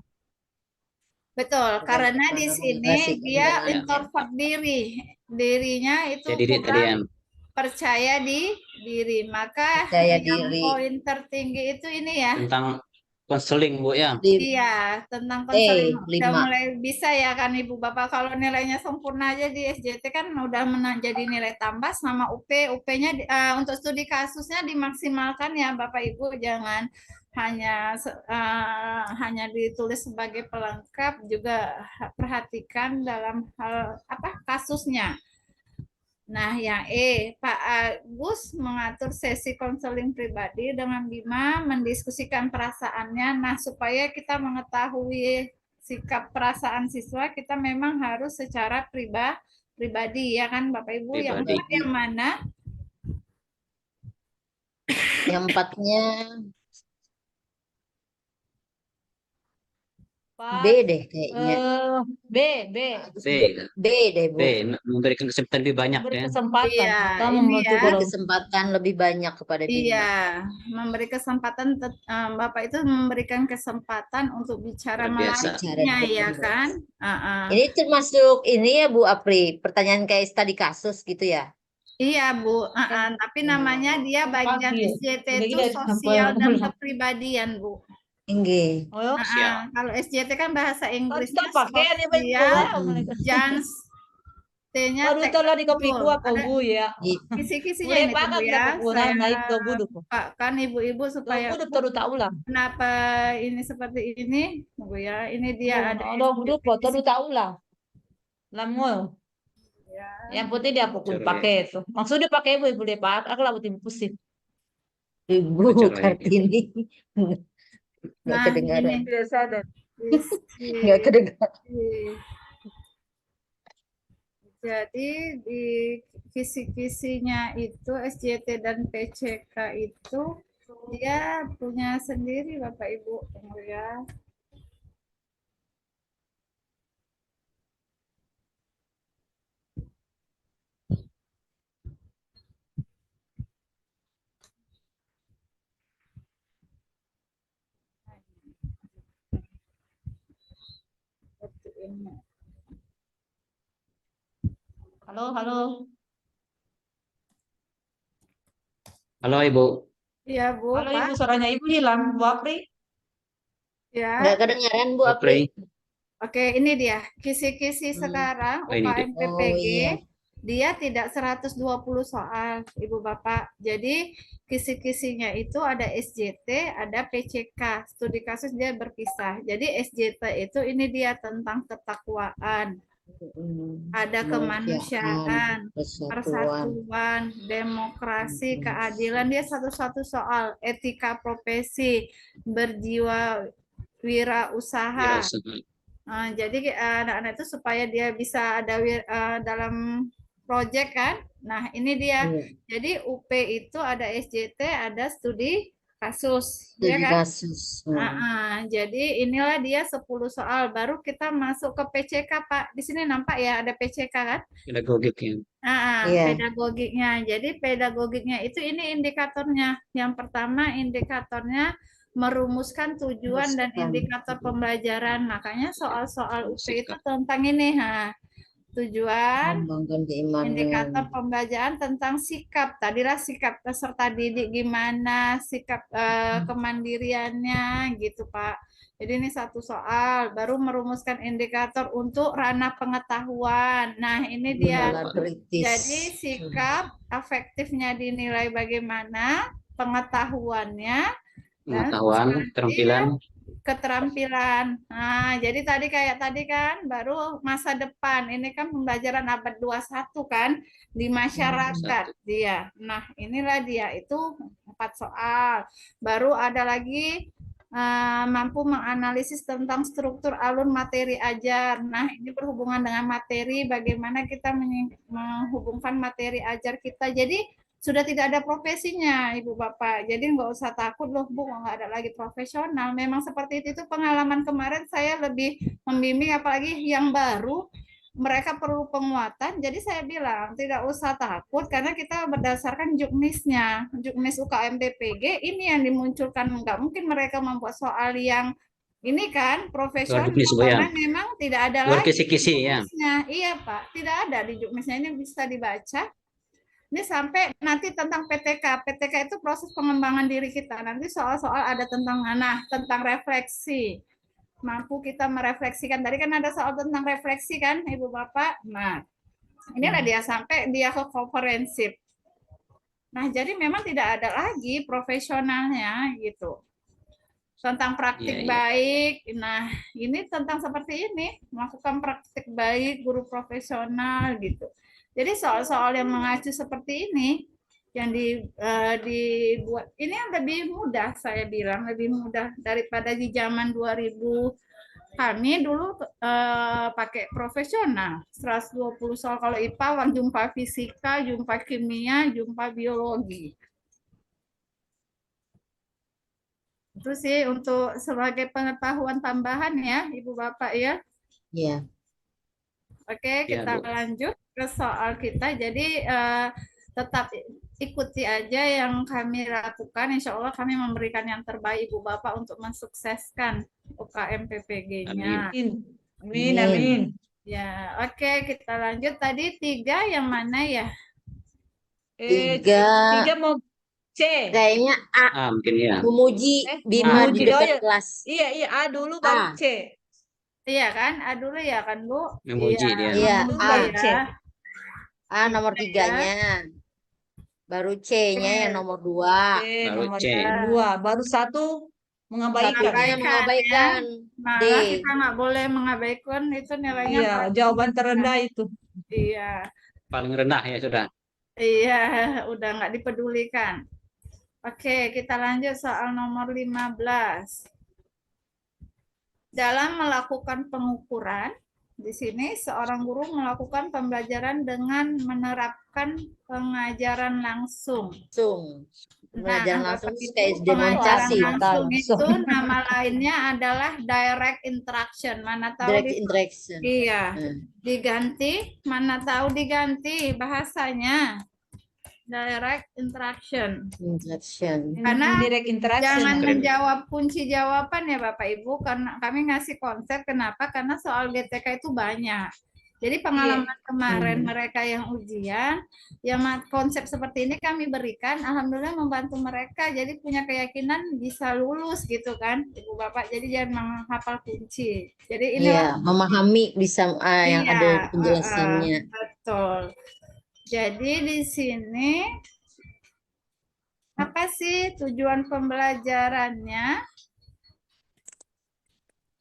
Betul, karena di sini Komunikasi dia dengan- introvert diri. Dirinya itu Jadi tadi kurang yang percaya diri. Maka Percaya yang diri. poin tertinggi itu ini ya. tentang konseling Bu ya. Iya, tentang konseling udah 5. mulai bisa ya kan Ibu Bapak. Kalau nilainya sempurna aja di SJT kan udah jadi nilai tambah sama UP. UP-nya untuk studi kasusnya dimaksimalkan ya Bapak Ibu, jangan hanya ditulis sebagai pelengkap, juga perhatikan dalam hal kasusnya. Nah, yang Pak Agus mengatur sesi konseling pribadi dengan Bima, mendiskusikan perasaannya. Nah, supaya kita mengetahui sikap perasaan siswa, kita memang harus secara pribadi, ya kan Bapak Ibu? Yang Pribadi. empat yang mana? Yang 4-nya Pak, B deh kayaknya. B. B deh Bu. Memberikan kesempatan lebih banyak Beri ya. kesempatan. Iya, Kamu ini membantu ya. guru. Kesempatan lebih banyak kepada Bima. Iya, memberi kesempatan Bapak itu memberikan kesempatan untuk bicara Luar biasa. melariknya ya kan? Ini termasuk ini ya Bu Apri, pertanyaan kayak studi kasus gitu ya. Iya Bu, tapi namanya dia bagian Pagi. SJT Udah itu gitu, sosial sampai dan ulang. kepribadian Bu. Enggak. Oh, Siap. Kalau SJT kan bahasa Inggrisnya kita pakai nih sosial, jans, T-nya baru telah di kopi teknikal. gua kau Ada Bu ya. kisi-kisinya Mulai ini tuh, Bu pakai ya. aku kurang naik Saya kau budu. kan ibu-ibu supaya Kau budu terus tak ulang. kenapa ini seperti ini, Bu ya. Ini dia ada Ada budu kau terus tak ulang. Lamul. ya. Yang putih dia pukul Cerai. pakai itu. Maksudnya pakai ibu dia pak. Aku lah butuh pusing. Ibu Cerai. Kartini. Nggak Nah, kedengaran. ini Biasa dan isi- Nggak kedengaran. Jadi di kisi-kisinya itu SJT dan PCK itu dia punya sendiri Bapak Ibu. Tunggu ya. Seperti ini. Halo, halo. Halo Ibu. Iya Bu, Halo Pak. Ibu, suaranya Ibu hilang, Bu Apri. Ya. Nggak kedengaran Bu Apri. Apri. Oke, ini dia. Kisi-kisi Hmm. sekarang Oh, ini dia. UKM Oh PPG iya. dia tidak 120 soal, Ibu Bapak. Jadi kisi-kisinya itu ada SJT, ada PCK. Studi kasus dia berpisah. Jadi SJT itu ini dia tentang ketakwaan, ada kemanusiaan, Persatuan. persatuan, demokrasi, keadilan. Dia satu-satu soal etika profesi, berjiwa wirausaha. Wirausaha. Jadi anak-anak itu supaya dia bisa ada dalam proyek kan. Nah, ini dia. Iya. Jadi UP itu ada SJT, ada studi kasus, Studi ya kan? kasus. Jadi inilah dia 10 soal. Baru kita masuk ke PCK, Pak. Di sini nampak ya ada PCK kan? Pedagogik ya. Iya. Pedagogiknya. Jadi pedagogiknya itu ini indikatornya. Yang pertama indikatornya merumuskan tujuan dan indikator pembelajaran. Makanya soal-soal UP itu tentang ini. Tujuan, Mengembangkan keimanan. indikator pembelajaran tentang sikap. Tadilah sikap peserta didik gimana, sikap kemandiriannya gitu Pak. Jadi ini satu soal, baru merumuskan indikator untuk ranah pengetahuan. Nah, ini dia. Nalar kritis. Jadi sikap afektifnya dinilai bagaimana, pengetahuannya, dan Pengetahuan, keterampilan. keterampilan. Nah, jadi tadi kayak tadi kan baru masa depan. Ini kan pembelajaran abad 21 kan di masyarakat dia. Nah, inilah dia itu 4 soal. Baru ada lagi mampu menganalisis tentang struktur alur materi ajar. Nah, ini berhubungan dengan materi, bagaimana kita menghubungkan materi ajar kita. Jadi sudah tidak ada profesinya, Ibu Bapak. Jadi nggak usah takut loh, Bu, nggak ada lagi profesional. Memang seperti itu pengalaman kemarin saya lebih membimbing, apalagi yang baru, mereka perlu penguatan. Jadi saya bilang tidak usah takut karena kita berdasarkan juknisnya, juknis UKM PPG ini yang dimunculkan. Nggak mungkin mereka membuat soal yang ini kan profesional juknis, Bu, ya. karena memang tidak ada Luar lagi kisi-kisi ya. juknisnya. Iya Pak, tidak ada di juknisnya, ini bisa dibaca. Ini sampai nanti tentang PTK. PTK itu proses pengembangan diri kita. Nanti soal-soal ada tentang refleksi. Mampu kita merefleksikan. Tadi kan ada soal tentang refleksi kan, Ibu Bapak. Nah, inilah dia sampai dia ke komprehensif. Nah, jadi memang tidak ada lagi profesionalnya gitu. Tentang praktik baik. Nah, ini tentang seperti ini, melakukan praktik baik, guru profesional gitu. Jadi soal-soal yang mengacu seperti ini yang dibuat ini yang lebih mudah, saya bilang lebih mudah daripada di zaman 2000. Kami dulu pakai profesional 120 soal, kalau IPA jumpa fisika, jumpa kimia, jumpa biologi. Itu sih untuk sebagai pengetahuan tambahan ya, Ibu Bapak ya. Iya. Oke, kita lanjut ke soal kita. Jadi tetap ikuti aja yang kami lakukan. Insya Allah kami memberikan yang terbaik Ibu Bapak untuk mensukseskan UKM PPG-nya. Amin, amin. Ya, oke, kita lanjut. Tadi 3 yang mana ya? 3 mau C. Kayaknya A. Mungkin ya. Memuji Bima di dekat kelas. Iya, A dulu baru C. Iya kan? A dulu ya kan, Bu? Memuji dia. Iya, A. Ya. A nomor 3-nya. Baru C-nya yang nomor 2. Baru C. 2. Baru 1 mengabaikan. Mengabaikan. Malah kita nggak boleh mengabaikan, itu nilainya. Iya, jawaban terendah itu. Iya. Paling rendah ya sudah. Iya, udah nggak dipedulikan. Oke, kita lanjut soal nomor 15. Dalam melakukan pengukuran, Di sini seorang guru melakukan pembelajaran dengan menerapkan pengajaran langsung. Langsung. Nah, Pembelajaran Bapak langsung Ibu, kayak pengajaran demonstrasi. langsung Langsung. itu nama lainnya adalah direct interaction. Mana tahu Direct interaction. iya, Hmm. diganti, mana tahu diganti bahasanya direct interaction. Interaction. Karena Indirect interaction. jangan Keren. menjawab kunci jawaban ya Bapak Ibu, karena kami ngasih konsep. Kenapa? Karena soal GTK itu banyak. Jadi pengalaman kemarin mereka yang ujian, yang konsep seperti ini kami berikan, alhamdulillah membantu mereka. Jadi punya keyakinan bisa lulus gitu kan, Ibu Bapak. Jadi jangan menghafal kunci. Jadi inilah Iya, memahami bisa yang iya, ada penjelasannya. betul. Jadi di sini apa sih tujuan pembelajarannya?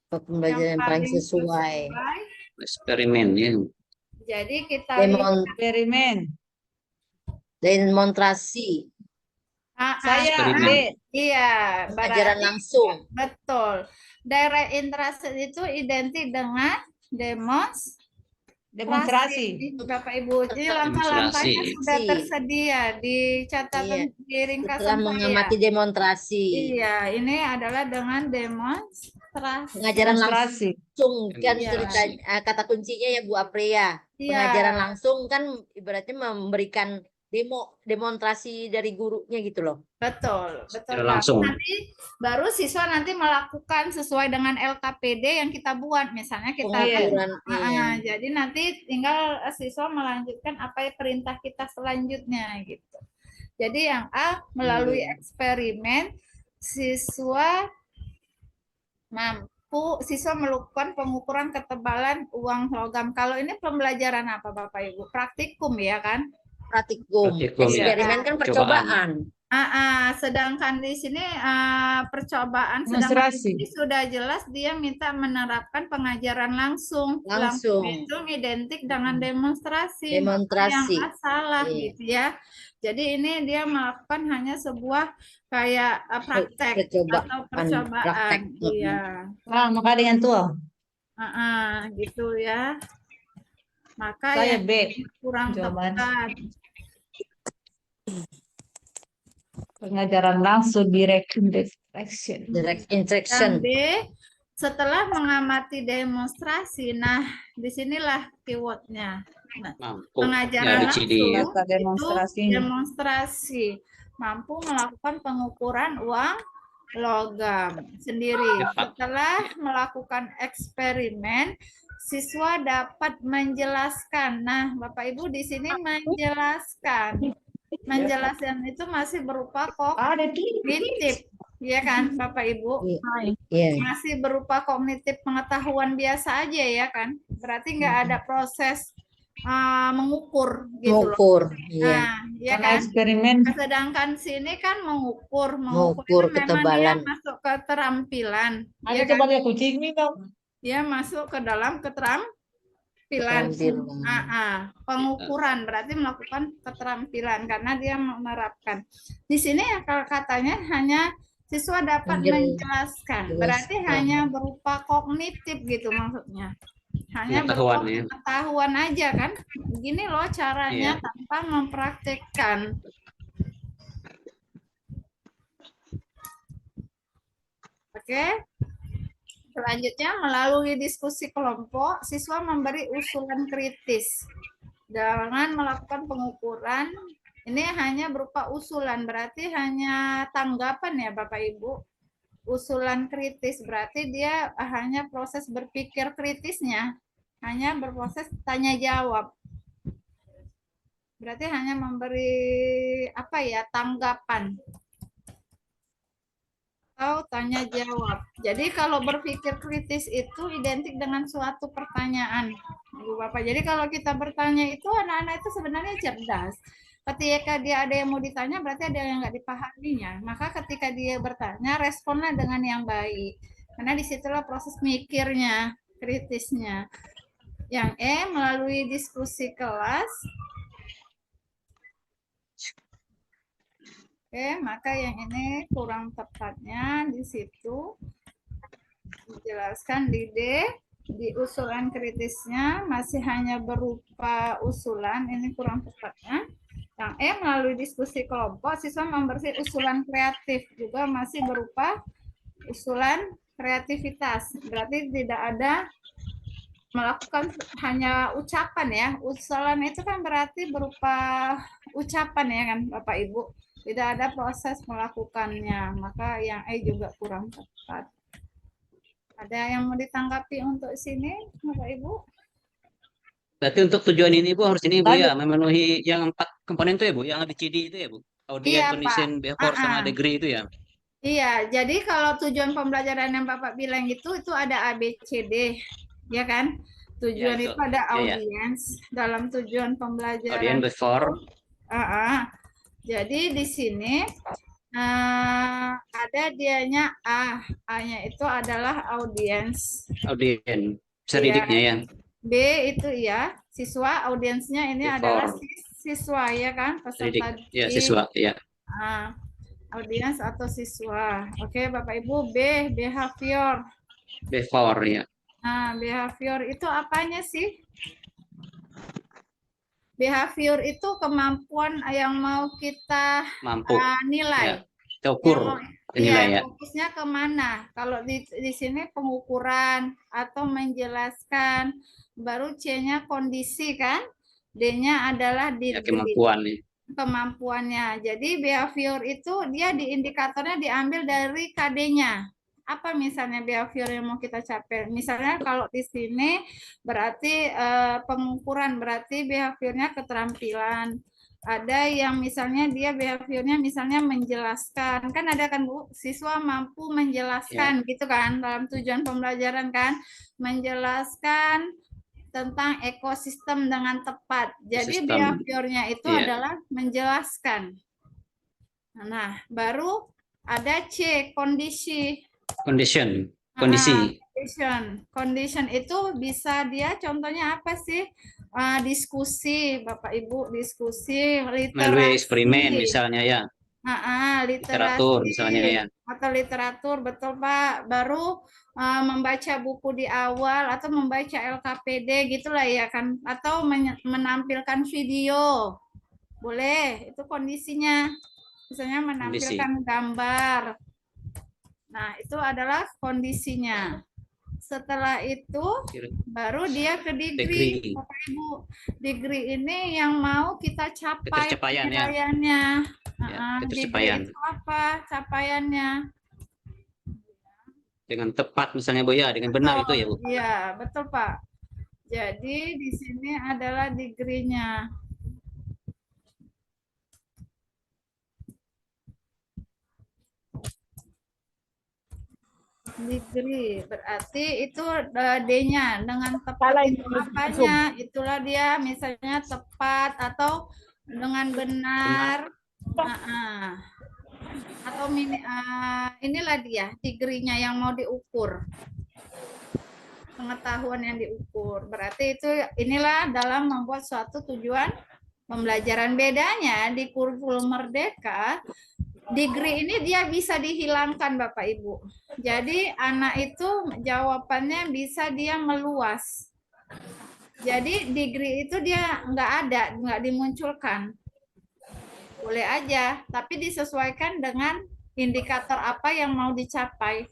Pembelajaran yang paling sesuai. Eksperimen ya. Jadi kita lihat Eksperimen. Demonstrasi. Saya Eksperimen. B. Iya, Pelajaran berarti langsung. betul. Direct interaction itu identik dengan Demonstrasi. Bapak Ibu, ini langkah-langkahnya Demonstrasi. sudah tersedia di catatan di Setelah ringkasan saya. mengamati demonstrasi. Iya, ini adalah dengan demonstrasi. Pengajaran Demonstrasi. langsung kan Iya. ceritanya, kata kuncinya ya Bu Apria. Iya. Pengajaran langsung kan ibaratnya memberikan demonstrasi dari gurunya gitu loh. Betul, betul. Secara langsung. Nanti baru siswa nanti melakukan sesuai dengan LKPD yang kita buat. Misalnya kita Pengukuran. jadi nanti tinggal siswa melanjutkan apa yang perintah kita selanjutnya gitu. Jadi yang A, melalui eksperimen siswa melakukan pengukuran ketebalan uang logam. Kalau ini pembelajaran apa Bapak Ibu? Praktikum ya kan? Praktikum. Praktikum, ya. Eksperimen kan percobaan. Sedangkan di sini percobaan, sedangkan Demonstrasi. di sini sudah jelas dia minta menerapkan pengajaran langsung. Langsung. Itu identik dengan demonstrasi. Demonstrasi. Maka yang salah Iya. gitu ya. Jadi ini dia melakukan hanya sebuah kayak praktek Percobaan. atau percobaan. Praktek. Iya. Nah, maka dengan tua. Gitu ya. Maka Saya yang B. kurang Jawaban. tepat. Pengajaran langsung direct interaction. Direct Yang interaction. B, setelah mengamati demonstrasi, nah disinilah keywordnya. Nah, Mampu. pengajaran Ya, di sini. langsung Data itu demonstrasinya. demonstrasi, mampu melakukan pengukuran uang logam sendiri. Dapat. Setelah melakukan eksperimen, siswa dapat menjelaskan. Nah, Bapak Ibu di sini menjelaskan. Menjelaskan itu masih berupa Ada di. kognitif, ya kan, Bapak Ibu? Iya. Masih berupa kognitif pengetahuan biasa aja ya kan? Berarti nggak ada proses mengukur gitu loh. Mengukur. Iya. Nah, ya Karena kan? eksperimen. Sedangkan sini kan mengukur Mengukur itu memang dia ketebalan. masuk ke keterampilan, Ada ya coba kan? lihat kucing nih dong. Dia masuk ke dalam keterampilan. Pengukuran berarti melakukan keterampilan karena dia menerapkan. Di sini ya kalau katanya hanya siswa dapat menjelaskan, berarti hanya berupa kognitif gitu maksudnya. Hanya berupa Pengetahuan, ya. pengetahuan aja kan. Begini loh caranya tanpa mempraktekkan. Oke. Selanjutnya, melalui diskusi kelompok, siswa memberi usulan kritis. Dengan melakukan pengukuran, ini hanya berupa usulan, berarti hanya tanggapan ya Bapak Ibu. Usulan kritis, berarti dia hanya proses berpikir kritisnya, hanya berproses tanya jawab. Berarti hanya memberi tanggapan. Atau tanya jawab. Jadi kalau berpikir kritis itu identik dengan suatu pertanyaan, Ibu Bapak. Jadi kalau kita bertanya itu anak-anak itu sebenarnya cerdas. Ketika dia ada yang mau ditanya berarti ada yang nggak dipahaminya. Maka ketika dia bertanya responlah dengan yang baik. Karena disitulah proses mikirnya, kritisnya. Yang E, melalui diskusi kelas. Oke, maka yang ini kurang tepatnya di situ. Dijelaskan di D. di usulan kritisnya masih hanya berupa usulan, ini kurang tepatnya. Yang E, melalui diskusi kelompok, siswa memberi usulan kreatif, juga masih berupa usulan kreativitas. Berarti tidak ada melakukan hanya ucapan ya. Usulan itu kan berarti berupa ucapan ya kan Bapak Ibu. Tidak ada proses melakukannya. Maka yang E juga kurang tepat. Ada yang mau ditanggapi untuk sini Bapak Ibu? Berarti untuk tujuan ini Bu harus ini Bu ya, Bagus. memenuhi yang 4 komponen itu ya Bu, yang ABCD itu ya Bu. Audience, Iya Pak. condition, behavior, sama degree itu ya. Iya, jadi kalau tujuan pembelajaran yang Bapak bilang itu ada ABCD, ya kan? Tujuan betul. itu ada Iya, iya. audience dalam tujuan pembelajaran. Audience, behavior, Jadi di sini ada dianya A. A-nya itu adalah audience. audience, bisa Iya. didiknya ya. B itu ya, siswa, audiensnya ini Before. adalah siswa ya kan, peserta Didik, ya didik. siswa, ya. Audiens atau siswa. Oke, Bapak Ibu, B, behavior. Behavior ya. Nah, behavior itu apanya sih? Behavior itu kemampuan yang mau kita Mampu. nilai. Ya. Kita ukur nilai ya. Fokusnya kemana? Kalau di sini pengukuran atau menjelaskan, baru C-nya kondisi kan? D-nya adalah Ya, degree. kemampuan ya. Kemampuannya. Jadi behavior itu dia di indikatornya diambil dari KD-nya. Apa misalnya behavior yang mau kita capai? Misalnya kalau di sini berarti pengukuran, berarti behaviornya keterampilan. Ada yang misalnya dia behaviornya misalnya menjelaskan. Kan ada kan Bu, siswa mampu menjelaskan gitu kan dalam tujuan pembelajaran kan. Menjelaskan tentang ekosistem dengan tepat. Jadi behaviornya itu adalah menjelaskan. Nah, baru ada C, kondisi. Condition. Condition itu bisa dia contohnya apa sih? Diskusi, Bapak Ibu, diskusi, literasi. Melalui eksperimen misalnya ya. Literatur misalnya ya. Atau literatur, betul Pak. Baru membaca buku di awal atau membaca LKPD gitulah ya kan, atau menampilkan video. Boleh, itu kondisinya. Misalnya menampilkan gambar. Nah, itu adalah kondisinya. Setelah itu baru dia ke degree. Bapak Ibu, degree ini yang mau kita capai penilaiannya. Degree itu apa capaiannya? Dengan tepat misalnya Bu ya, dengan benar itu ya Bu. Iya, betul Pak. Jadi di sini adalah degree-nya. Degree berarti itu D-nya dengan tepat itu apanya? Itulah dia misalnya tepat atau dengan benar. Atau inilah dia degree-nya yang mau diukur. Pengetahuan yang diukur. Berarti itu inilah dalam membuat suatu tujuan pembelajaran. Bedanya di kurikulum Merdeka, degree ini dia bisa dihilangkan Bapak Ibu. Jadi anak itu jawabannya bisa dia meluas. Jadi degree itu dia nggak ada, nggak dimunculkan. Boleh aja, tapi disesuaikan dengan indikator apa yang mau dicapai.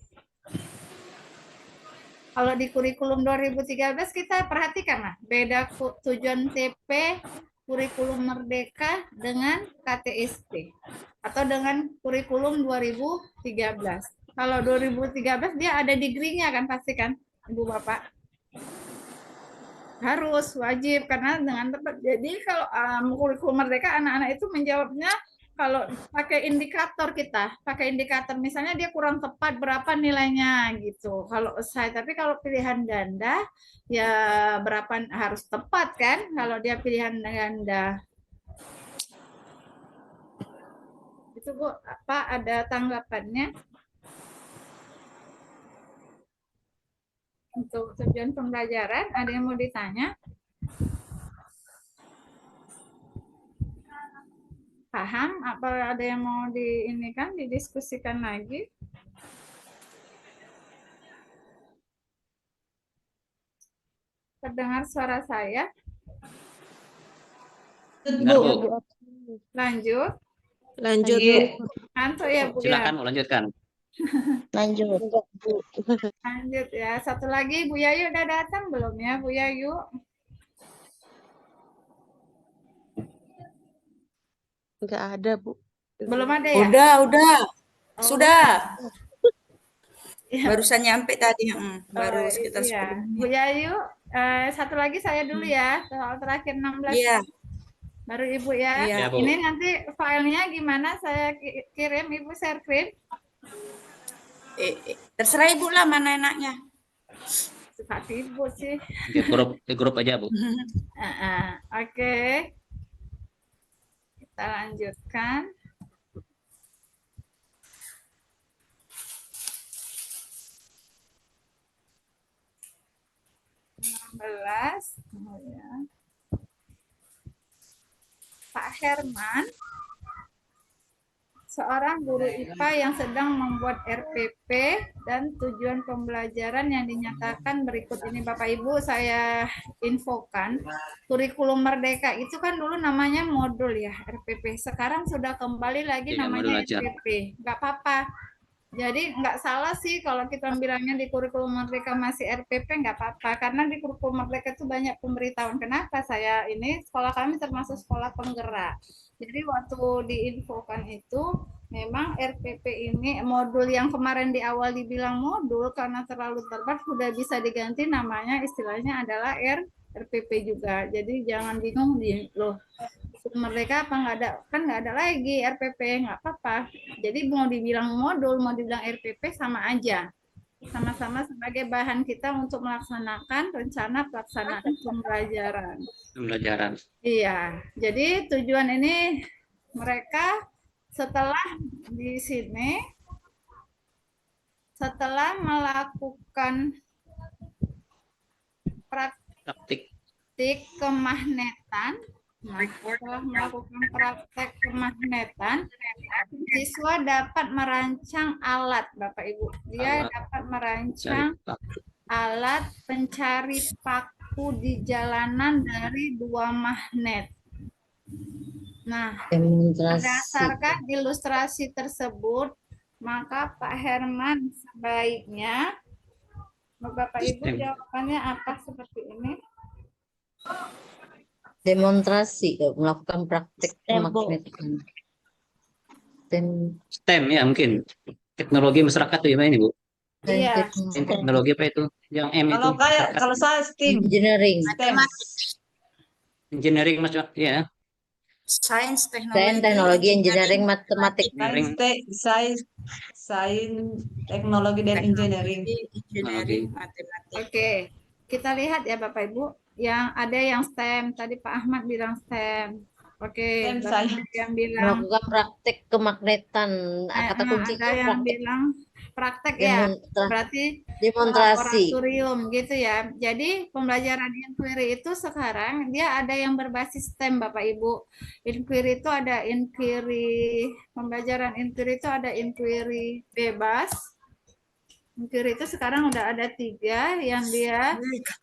Kalau di kurikulum 2013 kita perhatikan lah, beda tujuan TP kurikulum Merdeka dengan KTSP atau dengan kurikulum 2013. Kalau 2013 dia ada degree-nya kan pasti kan, Ibu Bapak? Harus wajib karena dengan tepat. Jadi kalau kurikulum Merdeka anak-anak itu menjawabnya kalau pakai indikator kita, pakai indikator misalnya dia kurang tepat berapa nilainya gitu. Kalau saya, tapi kalau pilihan ganda ya berapa harus tepat kan kalau dia pilihan ganda. Itu Bu, apa ada tanggapannya? Untuk tujuan pembelajaran ada yang mau ditanya? Paham? Apa ada yang mau didiskusikan lagi? terdengar suara saya? Dengar, Bu. Lanjut. Lanjut, Iya. Bu. Ngantuk ya, Bu ya? Silakan Bu, lanjutkan. Lanjut. Lanjut ya. Satu lagi, Bu Yayu udah datang belum ya, Bu Yayu? Enggak ada, Bu. Belum ada ya? Udah. Oh, Sudah. Iya. Barusan nyampe tadi, baru Oh, sekitar iya. 10 Bu menit. Yayu, satu lagi saya dulu ya, soal terakhir 16 Iya, baru Ibu ya. iya. Ya, Bu. Ini nanti filenya gimana saya kirim, Ibu share screen. Terserah Ibu lah mana enaknya. Suka Ibu sih. Di grup aja, Bu. Oke. Kita lanjutkan. Oh, ya. Pak Herman, seorang guru IPA yang sedang membuat RPP dan tujuan pembelajaran yang dinyatakan berikut ini. Bapak Ibu, saya infokan, kurikulum Merdeka itu kan dulu namanya modul ya, RPP. Sekarang sudah kembali lagi Iya, namanya modul aja. RPP. Nggak apa-apa. Jadi nggak salah sih kalau kita bilangnya di kurikulum Merdeka masih RPP, nggak apa-apa. Karena di kurikulum Merdeka itu banyak pemberitahuan. Kenapa saya ini, sekolah kami termasuk sekolah penggerak. Jadi waktu diinfokan itu, memang RPP ini modul yang kemarin di awal dibilang modul karena terlalu terbatas sudah bisa diganti namanya, istilahnya adalah RPP juga. Jadi jangan bingung loh. Merdeka apa nggak ada, kan nggak ada lagi RPP, nggak apa-apa. Jadi mau dibilang modul, mau dibilang RPP sama aja, sama-sama sebagai bahan kita untuk melaksanakan rencana pelaksanaan pembelajaran. Pembelajaran. Iya, jadi tujuan ini mereka setelah di sini, setelah melakukan Praktik. kemagnetan, setelah melakukan praktek kemagnetan, siswa dapat merancang alat, Bapak Ibu. Dia Alat dapat merancang alat pencari paku di jalanan dari 2 magnet. Nah, Demonstrasi. berdasarkan ilustrasi tersebut, maka Pak Herman sebaiknya, Bapak Ibu jawabannya apa seperti ini? Demonstrasi, melakukan praktek kemagnetikan. STEM ya mungkin. Teknologi masyarakat tuh ya ini, Bu. Iya. Teknologi apa itu? Yang M itu. Kalau saya STEM, Engineering, STEM, Engineering masyarakat ya. Sains, Sains, teknologi, engineering, matematik. sains, teknologi dan engineering. engineering, matematik. Oke, kita lihat ya Bapak Ibu. Yang ada yang STEM, tadi Pak Ahmad bilang STEM. Oke, STEM, Bapak saya. yang bilang Melakukan praktek kemagnetan. Kata ada kuncinya yang praktek bilang praktek ya. Berarti demonstrasi. laboratorium gitu ya. Jadi pembelajaran inquiry itu sekarang dia ada yang berbasis STEM Bapak Ibu. Inquiry itu ada inquiry, pembelajaran inquiry itu ada inquiry bebas. Inquiry itu sekarang udah ada 3 yang dia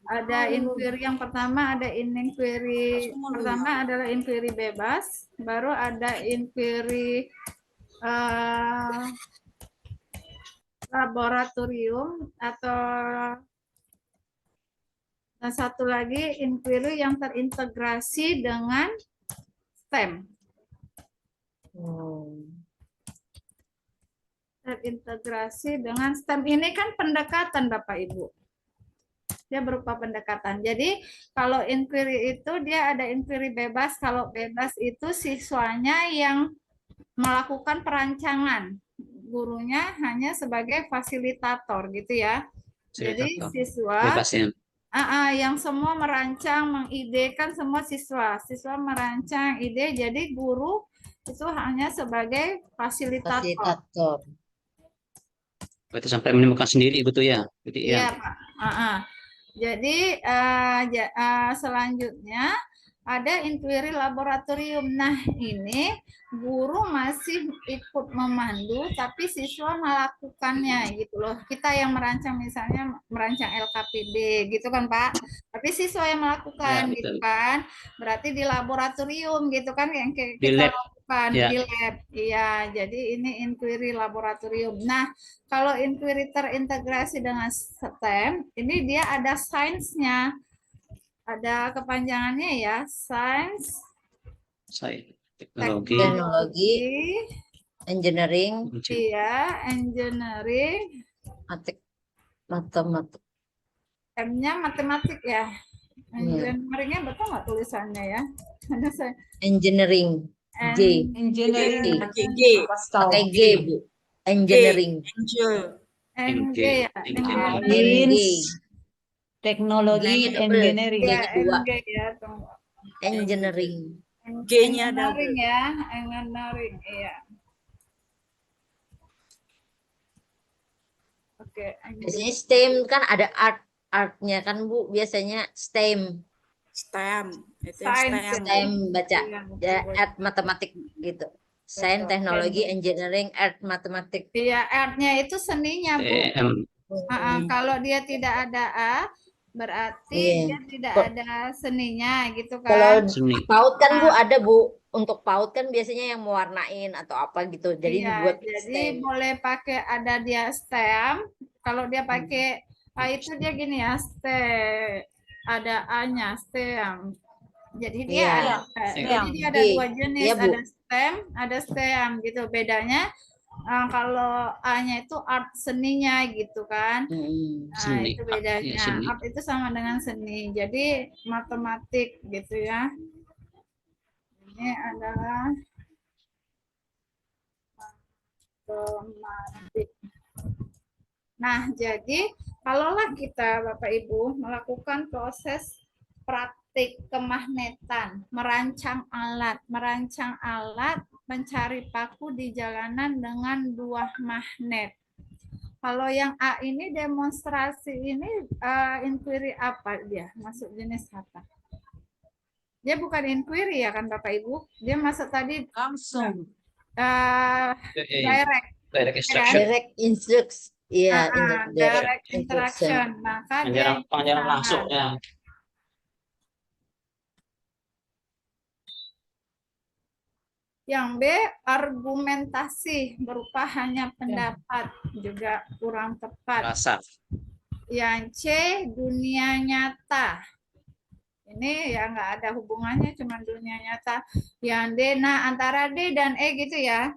ada inquiry yang pertama ada inquiry pertama adalah inquiry bebas, baru ada inquiry laboratorium atau dan satu lagi inquiry yang terintegrasi dengan STEM. Terintegrasi dengan STEM ini kan pendekatan Bapak Ibu. Dia berupa pendekatan. Jadi kalau inquiry itu dia ada inquiry bebas. Kalau bebas itu siswanya yang melakukan perancangan. Gurunya hanya sebagai fasilitator gitu ya. Jadi siswa bebasnya. yang semua merancang, mengidekan semua siswa. Siswa merancang ide, jadi guru itu hanya sebagai fasilitator. Berarti sampai menemukan sendiri betul ya? Iya, Pak. Jadi selanjutnya ada inquiry laboratorium. Nah, ini guru masih ikut memandu, tapi siswa melakukannya gitu loh. Kita yang merancang, misalnya merancang LKPD gitu kan Pak, tapi siswa yang melakukan Ya, gitu betul. kan. Berarti di laboratorium gitu kan yang Di kita lab. lakukan Ya. di lab. Iya, jadi ini inquiry laboratorium. Nah, kalau inquiry terintegrasi dengan STEM, ini dia ada sainsnya. Ada kepanjangannya ya, sains, Saya teknologi, Teknologi, engineering, iya, engineering, matematik. M-nya matematik ya. Iya. Engineeringnya betul nggak tulisannya ya? Karena saya Engineering, G. Engineering. Pakai G. Pascal. Pakai G, Bu. Engineering. Angel. NG ya, Engineering. engineering. Sains, teknologi, Nanya double. engineering. Ya, G-nya dua. NG ya, tunggu. Engineering. G-nya Engineering double. ya, engineering, iya. Oke, Biasanya STEM kan ada artnya kan Bu, biasanya STEM. STEM. Itu yang Sains STEM. STEM baca Iya, betul, ya betul. art matematik gitu. Sains, Betul. teknologi, engineering, art, matematik. Iya, art-nya itu seninya, Bu. TM, Kalau dia tidak ada A, berarti Iya. dia tidak Kok- ada seninya gitu Kalau kan. seni. PAUD kan Bu Nah. ada Bu. Untuk PAUD kan biasanya yang mewarnain atau apa gitu. Jadi Iya, dibuat jadi STEM. boleh pakai ada dia STEM. Kalau dia pakai A itu dia gini ya, STEM. Ada A-nya, STEM. Jadi dia Iya. ada, STEM. jadi dia ada G. dua jenis, Iya, Bu. ada STEM, ada STEM gitu. Bedanya kalau A-nya itu art seninya gitu kan. Hmm. Nah, Seni. itu Ya, bedanya. seni. Art itu sama dengan seni. Jadi matematik gitu ya. Ini adalah matematik. Nah, jadi kalaulah kita Bapak Ibu melakukan proses praktik kemagnetan, merancang alat mencari paku di jalanan dengan buah magnet. Kalau yang A ini demonstrasi ini inquiry apa dia? Masuk jenis apa? Dia bukan inquiry ya kan Bapak Ibu? Dia masuk tadi Langsung. direct. Direct instruction. Direct instruction. Iya, Direct interaction. Maka dia Pengejaran langsung ya. Yang B, argumentasi berupa hanya pendapat, juga kurang tepat. Rasa. Yang C, dunia nyata. Ini ya nggak ada hubungannya, cuma dunia nyata. Yang D, nah antara D dan E gitu ya.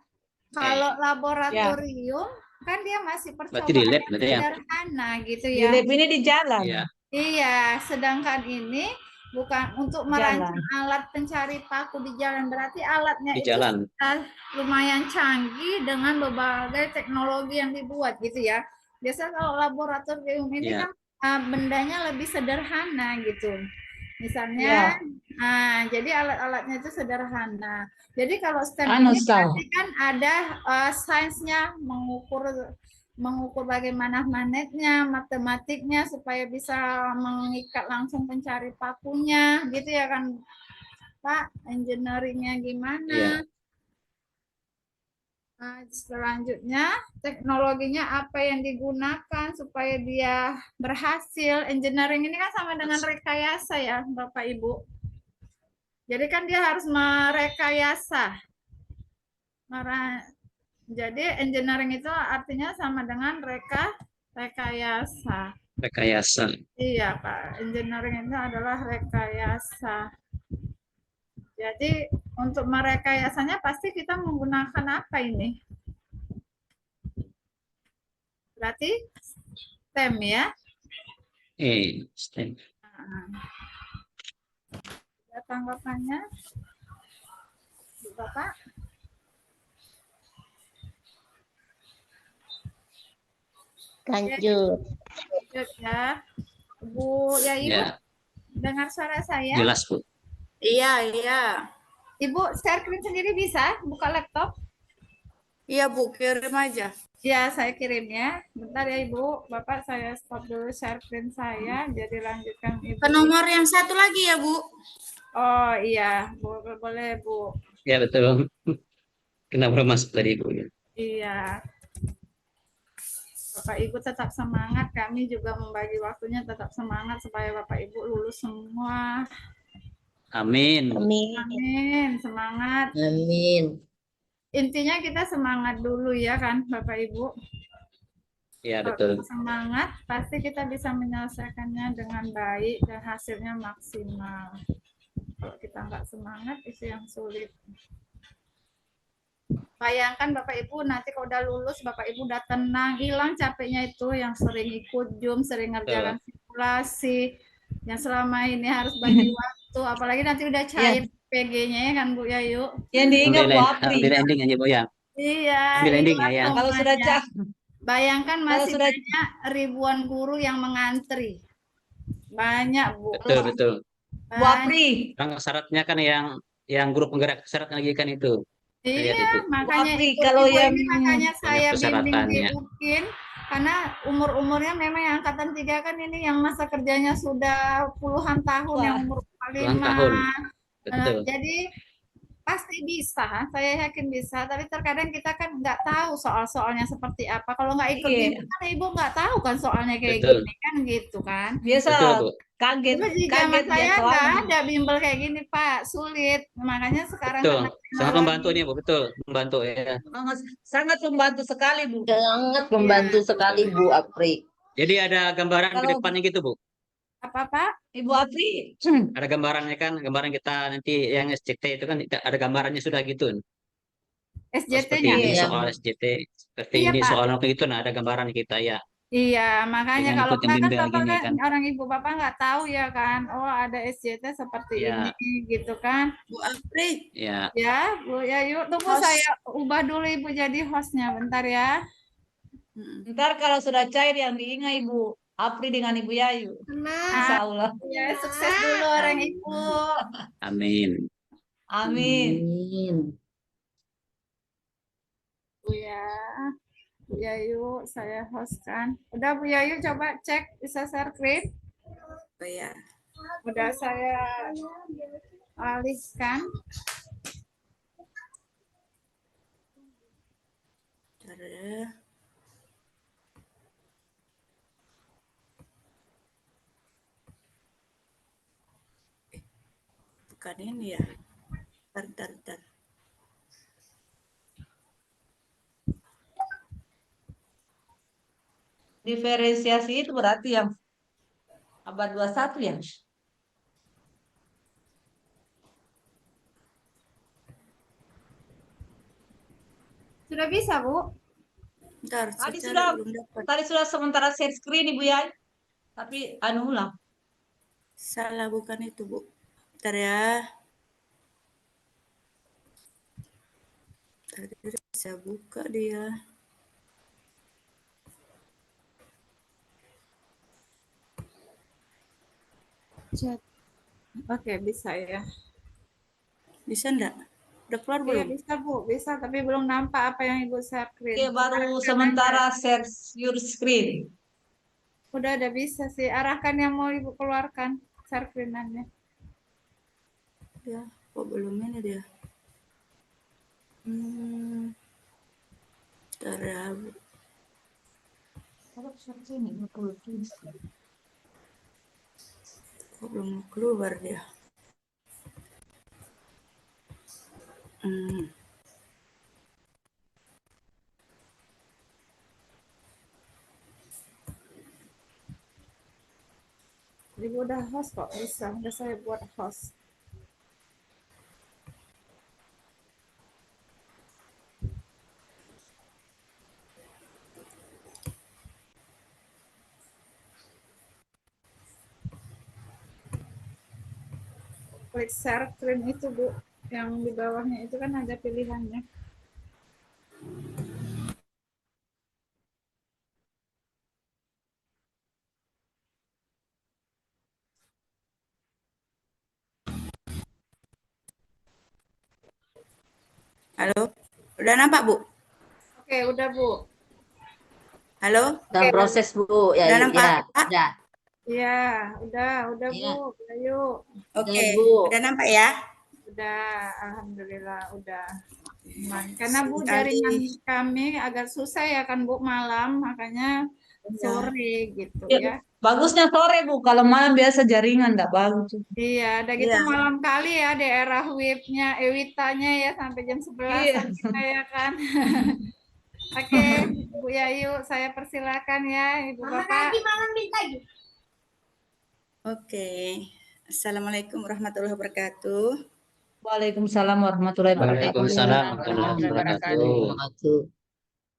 Kalau laboratorium, kan dia masih Berarti di lab percobaan berarti ya. sederhana gitu Di ya. lab ini di jalan. Iya. Iya, sedangkan ini bukan untuk merancang alat pencari paku di jalan. Berarti alatnya Di itu jalan. sudah lumayan canggih dengan berbagai teknologi yang dibuat gitu ya. Biasanya kalau laboratorium ini Iya. kan bendanya lebih sederhana gitu. Misalnya, jadi alat-alatnya itu sederhana. Jadi kalau STEM ini berarti kan ada sainsnya, mengukur bagaimana magnetnya, matematiknya supaya bisa mengikat langsung pencari pakunya, gitu ya kan Pak? Engineeringnya gimana? Iya. Nah, selanjutnya teknologinya apa yang digunakan supaya dia berhasil. Engineering ini kan sama dengan rekayasa ya Bapak Ibu. Jadi kan dia harus merekayasa. Jadi engineering itu artinya sama dengan rekayasa. Rekayasa. Iya Pak, engineering itu adalah rekayasa. Jadi untuk merekayasanya pasti kita menggunakan apa ini? Berarti STEM ya? STEM. Ada tanggapannya? Bapak? Lanjut. Lanjut ya. Bu Yayu, Ya. dengar suara saya? Jelas Bu. Iya, iya. Ibu share screen sendiri bisa? Buka laptop? Iya Bu, kirim aja. Ya, saya kirim ya. Bentar ya Ibu. Bapak saya stop dulu share screen saya. Jadi lanjutkan Ibu. Ke nomor yang satu lagi ya Bu. Oh iya, boleh, boleh Bu. Ya betul. Kenapa masuk tadi Bu? Iya. Bapak Ibu tetap semangat. Kami juga membagi waktunya tetap semangat supaya Bapak Ibu lulus semua. Amin. Amin. Amin. Semangat. Amin. Intinya kita semangat dulu ya kan Bapak Ibu. Ya Kalau betul. kita semangat, pasti kita bisa menyelesaikannya dengan baik dan hasilnya maksimal. Kalau kita nggak semangat, itu yang sulit. Bayangkan Bapak Ibu nanti kalau udah lulus, Bapak Ibu udah tenang, hilang capeknya itu yang sering ikut Zoom, sering ngerjakan simulasi, yang selama ini harus bagi waktu, apalagi nanti udah cair PG-nya ya kan Bu Yayu. Yang diingat Bu Apri. Ambil ending aja Bu ya. Iya, Ambil ending ya, hilang ya. Kalau sudah semuanya. Bayangkan kalau masih sudah banyak ribuan guru yang mengantri. Banyak Bu. Betul betul. Bu Apri, Yang syaratnya kan yang grup penggerak syarat lagi kan itu. Lihat Iya, itu. makanya Apri, ibu-ibu kalau yang ini makanya saya bimbing di persyaratannya. UKIN karena umur-umurnya memang yang angkatan 3 kan ini yang masa kerjanya sudah puluhan tahun, yang Wah, umur Ulang 5. tahun. Betul. Jadi pasti bisa, saya yakin bisa. Tapi terkadang kita kan nggak tahu soal-soalnya seperti apa. Kalau nggak ikut iya, bimbel kan ibu nggak tahu kan soalnya kayak Betul. gini kan gitu kan. biasa Betul Bu. kaget Dulu di zaman kaget ya saya nggak soalnya. ada bimbel kayak gini Pak, sulit. Makanya sekarang Betul. karena Sangat membantu teknologi. ini Bu. Betul. Membantu ya. Sangat sangat membantu sekali Bu. Sangat membantu sekali Bu Apri. Jadi ada gambaran ke Kalau depannya gitu Bu. Apa Pak? Ibu Apri, Ada gambarannya kan, gambaran kita nanti yang SCT itu kan ada gambarannya sudah gitu. Oh, seperti SJT-nya? ini Iya. soal SCT, seperti Iya ini Pak. soal itu. Nah, ada gambaran kita ya. Iya, makanya Dengan kalau ikut yang enggak kan bimbel Bapak gini kan kan. orang Ibu Bapak nggak tahu ya kan. Oh ada SJT seperti ini Ya, gitu kan. Bu Apri, ya. Ya Bu ya yuk tunggu host. saya ubah dulu Ibu jadi hostnya bentar ya. ntar kalau sudah cair yang diingat Ibu Apri dengan Ibu Yayu. Insya Allah. Ya sukses dulu orang Ibu. Amin. Amin. Amin. Bu ya. Bu Yayu saya hostkan. Udah Bu Yayu coba cek bisa share screen. Oh ya. Udah saya alihkan. Bentar ya. Bukan ini ya. Bentar. Diferensiasi itu berarti yang abad 21 ya? Sudah bisa Bu? Bentar, Tadi saya sudah belum dapat. tadi sudah sementara share screen Ibu Yayu. Tapi anu ulang. Salah bukan itu Bu. Bentar ya. Tadi saya buka dia. Chat. Oke, bisa ya. Bisa enggak? Udah keluar Iya belum? bisa Bu, bisa tapi belum nampak apa yang Ibu share screen. Oke, baru sementara share your screen. Udah ada bisa sih. Arahkan yang mau Ibu keluarkan share screen-annya. Ya, kok belum ini dia? Bentar ya. Kok belum keluar dia? Ibu udah host kok, bisa. Udah saya buat host. Klik share screen itu Bu. Yang di bawahnya itu kan ada pilihannya. Halo, udah nampak Bu? Oke, udah Bu. Halo, Dalam Oke, proses Bu, ya, udah ya, nampak? ya, Iya, udah ya, Bu. Ayo. udah Oke, Bu. udah nampak ya? Udah, alhamdulillah udah. Aman. Karena Bu Seringkali jaringan kami agak susah ya kan Bu malam, makanya ya, sore gitu Ya, ya. bagusnya sore Bu, kalau malam biasa jaringan nggak bagus. Iya, udah gitu iya, malam kali ya daerah WIB-nya, Ewitanya ya sampai jam 11-an Iya. kita ya kan. Oke, Bu Yayu, saya persilakan ya Ibu Bapak. oke. Assalamualaikum warahmatullahi wabarakatuh. Waalaikumsalam warahmatullahi wabarakatuh. Waalaikumsalam warahmatullahi wabarakatuh. Wabarakatuh.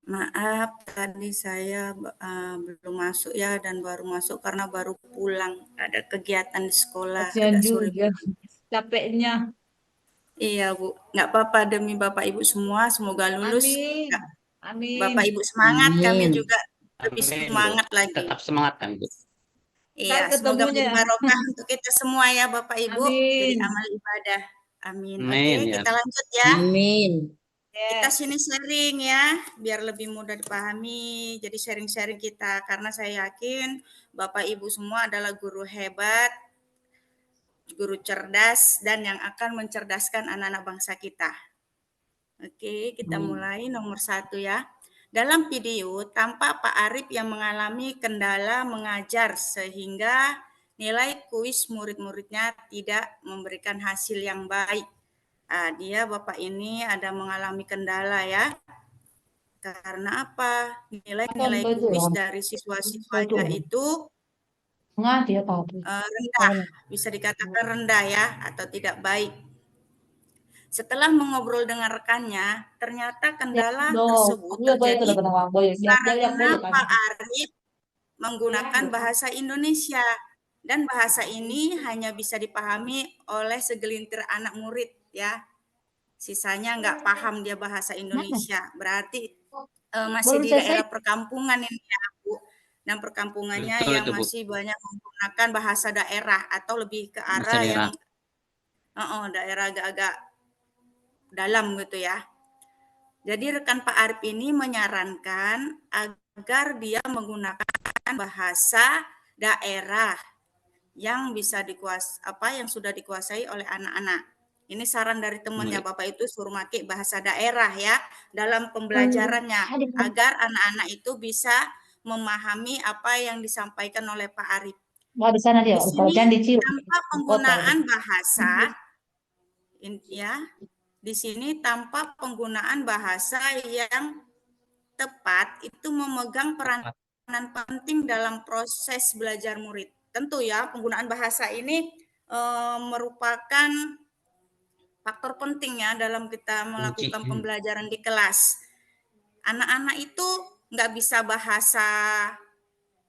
Maaf, tadi saya belum masuk ya dan baru masuk karena baru pulang. Ada kegiatan di sekolah Kasihan agak sore. juga capeknya. Iya, Bu. Nggak apa-apa demi Bapak Ibu semua, semoga lulus. Amin. Nggak, Amin. Bapak Ibu semangat, kami Amin. juga lebih Amin, Bu. semangat lagi. Tetap semangat kan, Bu. Iya, Ntar semoga menjadi ketemunya. barokah untuk kita semua ya Bapak Ibu. Jadi Amin. amal ibadah. Amin. Oke, Amin ya. kita lanjut ya. Amin. Kita Yes. sini sharing ya, biar lebih mudah dipahami. Jadi sharing-sharing kita, karena saya yakin Bapak Ibu semua adalah guru hebat, guru cerdas, dan yang akan mencerdaskan anak-anak bangsa kita. Oke, kita mulai nomor 1 ya. Dalam video, tampak Pak Arif yang mengalami kendala mengajar sehingga nilai kuis murid-muridnya tidak memberikan hasil yang baik. Dia Bapak ini ada mengalami kendala ya. Karena apa? Nilai-nilai kuis dari siswa-siswanya itu Nggak, dia tahu. rendah, bisa dikatakan rendah ya, atau tidak baik. Setelah mengobrol dengan rekannya, ternyata kendala tersebut terjadi karena Pak Arif menggunakan bahasa Indonesia. Dan bahasa ini hanya bisa dipahami oleh segelintir anak murid ya. Sisanya nggak paham dia bahasa Indonesia. Berarti masih di daerah perkampungan ini ya Bu. Dan perkampungannya Betul yang itu, Bu. masih banyak menggunakan bahasa daerah atau lebih ke Bahasa arah daerah. yang daerah agak-agak dalam gitu ya. Jadi rekan Pak Arif ini menyarankan agar dia menggunakan bahasa daerah yang bisa yang sudah dikuasai oleh anak-anak. Ini saran dari temannya, Bapak itu suruh pakai bahasa daerah ya dalam pembelajarannya agar anak-anak itu bisa memahami apa yang disampaikan oleh Pak Arif. Wah, di sana dia. Di sini tanpa penggunaan bahasa ya. Di sini tanpa penggunaan bahasa yang tepat itu memegang peranan penting dalam proses belajar murid. Tentu ya, penggunaan bahasa ini merupakan faktor penting ya dalam kita melakukan pembelajaran di kelas. Anak-anak itu nggak bisa bahasa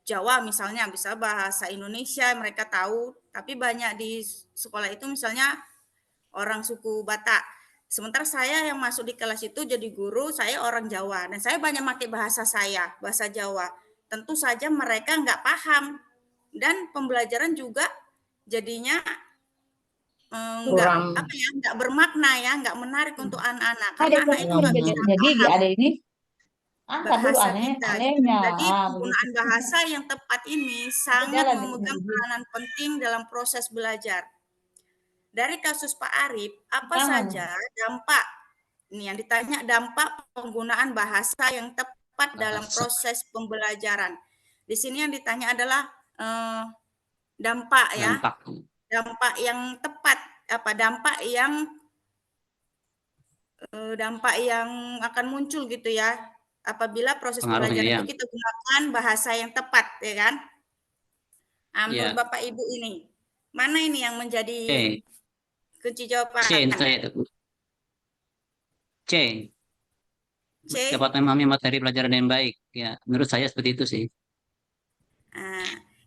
Jawa misalnya, bisa bahasa Indonesia mereka tahu, tapi banyak di sekolah itu misalnya orang suku Batak. Sementara saya yang masuk di kelas itu jadi guru, saya orang Jawa dan saya banyak pakai bahasa saya, bahasa Jawa. Tentu saja mereka nggak paham dan pembelajaran juga jadinya nggak bermakna ya, nggak menarik untuk anak-anak karena anak itu nggak bisa paham ada ini. bahasa kita. Jadi penggunaan bahasa yang tepat ini sangat memegang peranan penting dalam proses belajar. Dari kasus Pak Arif, apa saja dampak ini yang ditanya, dampak penggunaan bahasa yang tepat dalam proses pembelajaran. Di sini yang ditanya adalah dampak ya. Dampak yang tepat dampak yang akan muncul gitu ya. Apabila proses pembelajaran itu kita gunakan bahasa yang tepat ya kan. Menurut Bapak Ibu ini, mana ini yang menjadi kunci jawaban? C. Dapat memahami materi pelajaran yang baik. Ya, menurut saya seperti itu sih.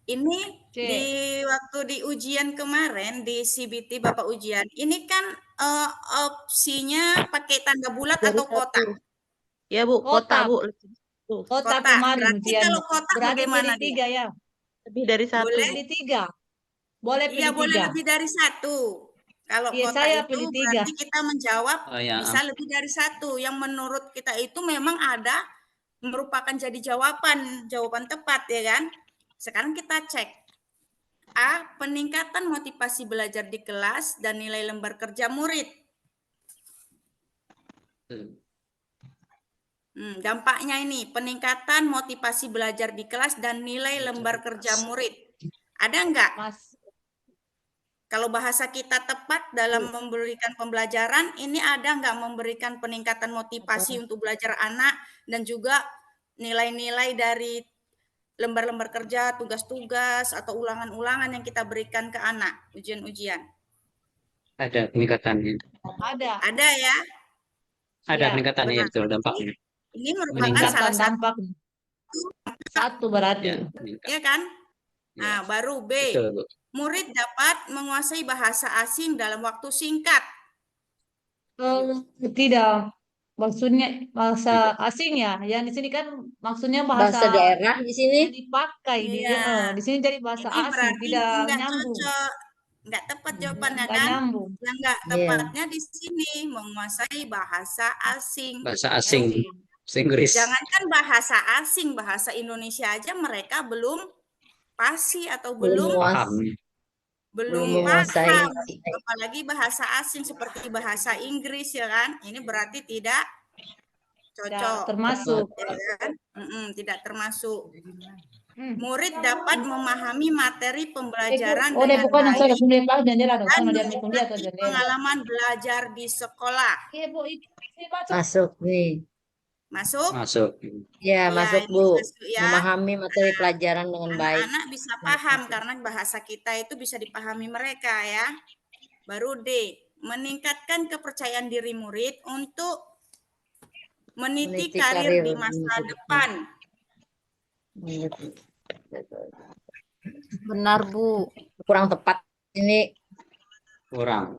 Ini di waktu di ujian kemarin di CBT Bapak ujian, ini kan opsinya pakai tanda bulat atau kotak? Ya Bu, kotak Bu. Kotak kemarin Berarti kalau kotak bagaimana pilih 3 ya? Lebih dari 1. Boleh pilih 3. Boleh pilih Iya, boleh 3. lebih dari 1. Kalau Iya, kota saya itu pilih 3. berarti kita menjawab Oh ya, bisa lebih dari 1. Yang menurut kita itu memang ada merupakan jadi jawaban tepat ya kan. Sekarang kita cek. A. Peningkatan motivasi belajar di kelas dan nilai lembar kerja murid. Dampaknya ini peningkatan motivasi belajar di kelas dan nilai lembar kerja murid. Ada enggak? Mas, Kalau bahasa kita tepat dalam memberikan pembelajaran, ini ada nggak memberikan peningkatan motivasi untuk belajar anak dan juga nilai-nilai dari lembar-lembar kerja, tugas-tugas, atau ulangan-ulangan yang kita berikan ke anak, ujian-ujian. ada peningkatannya. ada. Ada ya? Ada Iya, peningkatannya ya, benar. betul dampaknya. Ini merupakan Meningkat. salah satu, dampak 1 berarti. Ya, meningkat. ya kan? Ya, Nah, baru B. betul, Bu. Murid dapat menguasai bahasa asing dalam waktu singkat. Tidak, maksudnya bahasa asing ya. Yang di sini kan maksudnya Bahasa bahasa daerah di sini. yang dipakai Iya. di sini jadi bahasa Ini asing, berarti tidak enggak nyambung. cocok, enggak tepat jawabannya Nggak kan? nyambung. Yang enggak Iya. tepatnya di sini menguasai bahasa asing. Bahasa asing, bahasa Inggris. Jangankan bahasa asing, bahasa Indonesia aja mereka belum fasih atau Belum Paham. belum paham. menguasai. Apalagi bahasa asing seperti bahasa Inggris ya kan? Ini berarti tidak Tidak cocok. termasuk. Ya kan? Tidak termasuk. Hmm. Murid dapat memahami materi pembelajaran Oh, deh, dengan pokoknya saya baik sudah kelas jendela dong. dan Sama dia mikun dia atau menikmati jendela. pengalaman belajar di sekolah. Iya, Bu, ini masuk. Masuk nih. Masuk? Masuk. Ya, Ya, masuk ini Bu. masuk ya. Memahami materi pelajaran dengan baik. Anak-anak bisa paham karena bahasa kita itu bisa dipahami mereka ya. Baru D, meningkatkan kepercayaan diri murid untuk meniti Meniti karir karir di di masa masa depan. Benar, Bu. Kurang tepat ini, Kurang.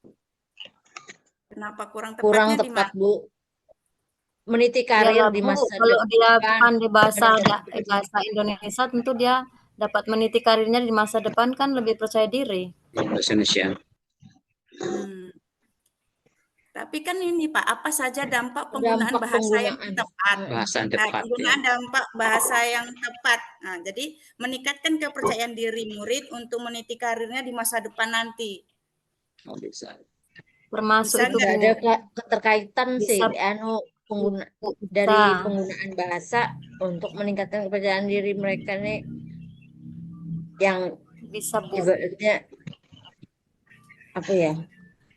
Kenapa kurang kurang tepatnya di tepat mana? Bu. Meniti karir Iyalah, di Bu, masa kalau dia depan. pandai bahasa Indonesia, tentu dia dapat meniti karirnya di masa depan kan lebih percaya diri. Bahasa Indonesia. Tapi kan ini Pak, apa saja dampak penggunaan Dampak bahasa yang penggunaan. tepat? Bahasa yang Nah, tepat. Ya. penggunaan dampak bahasa yang tepat. Nah, jadi meningkatkan kepercayaan diri murid untuk meniti karirnya di masa depan nanti. Oh, bisa. Termasuk Bisa itu, nggak? Bu. Ada keterkaitan sih Bisa. dari Bisa. penggunaan bahasa untuk meningkatkan kepercayaan diri mereka nih, yang Bisa, Bu. ibaratnya apa ya?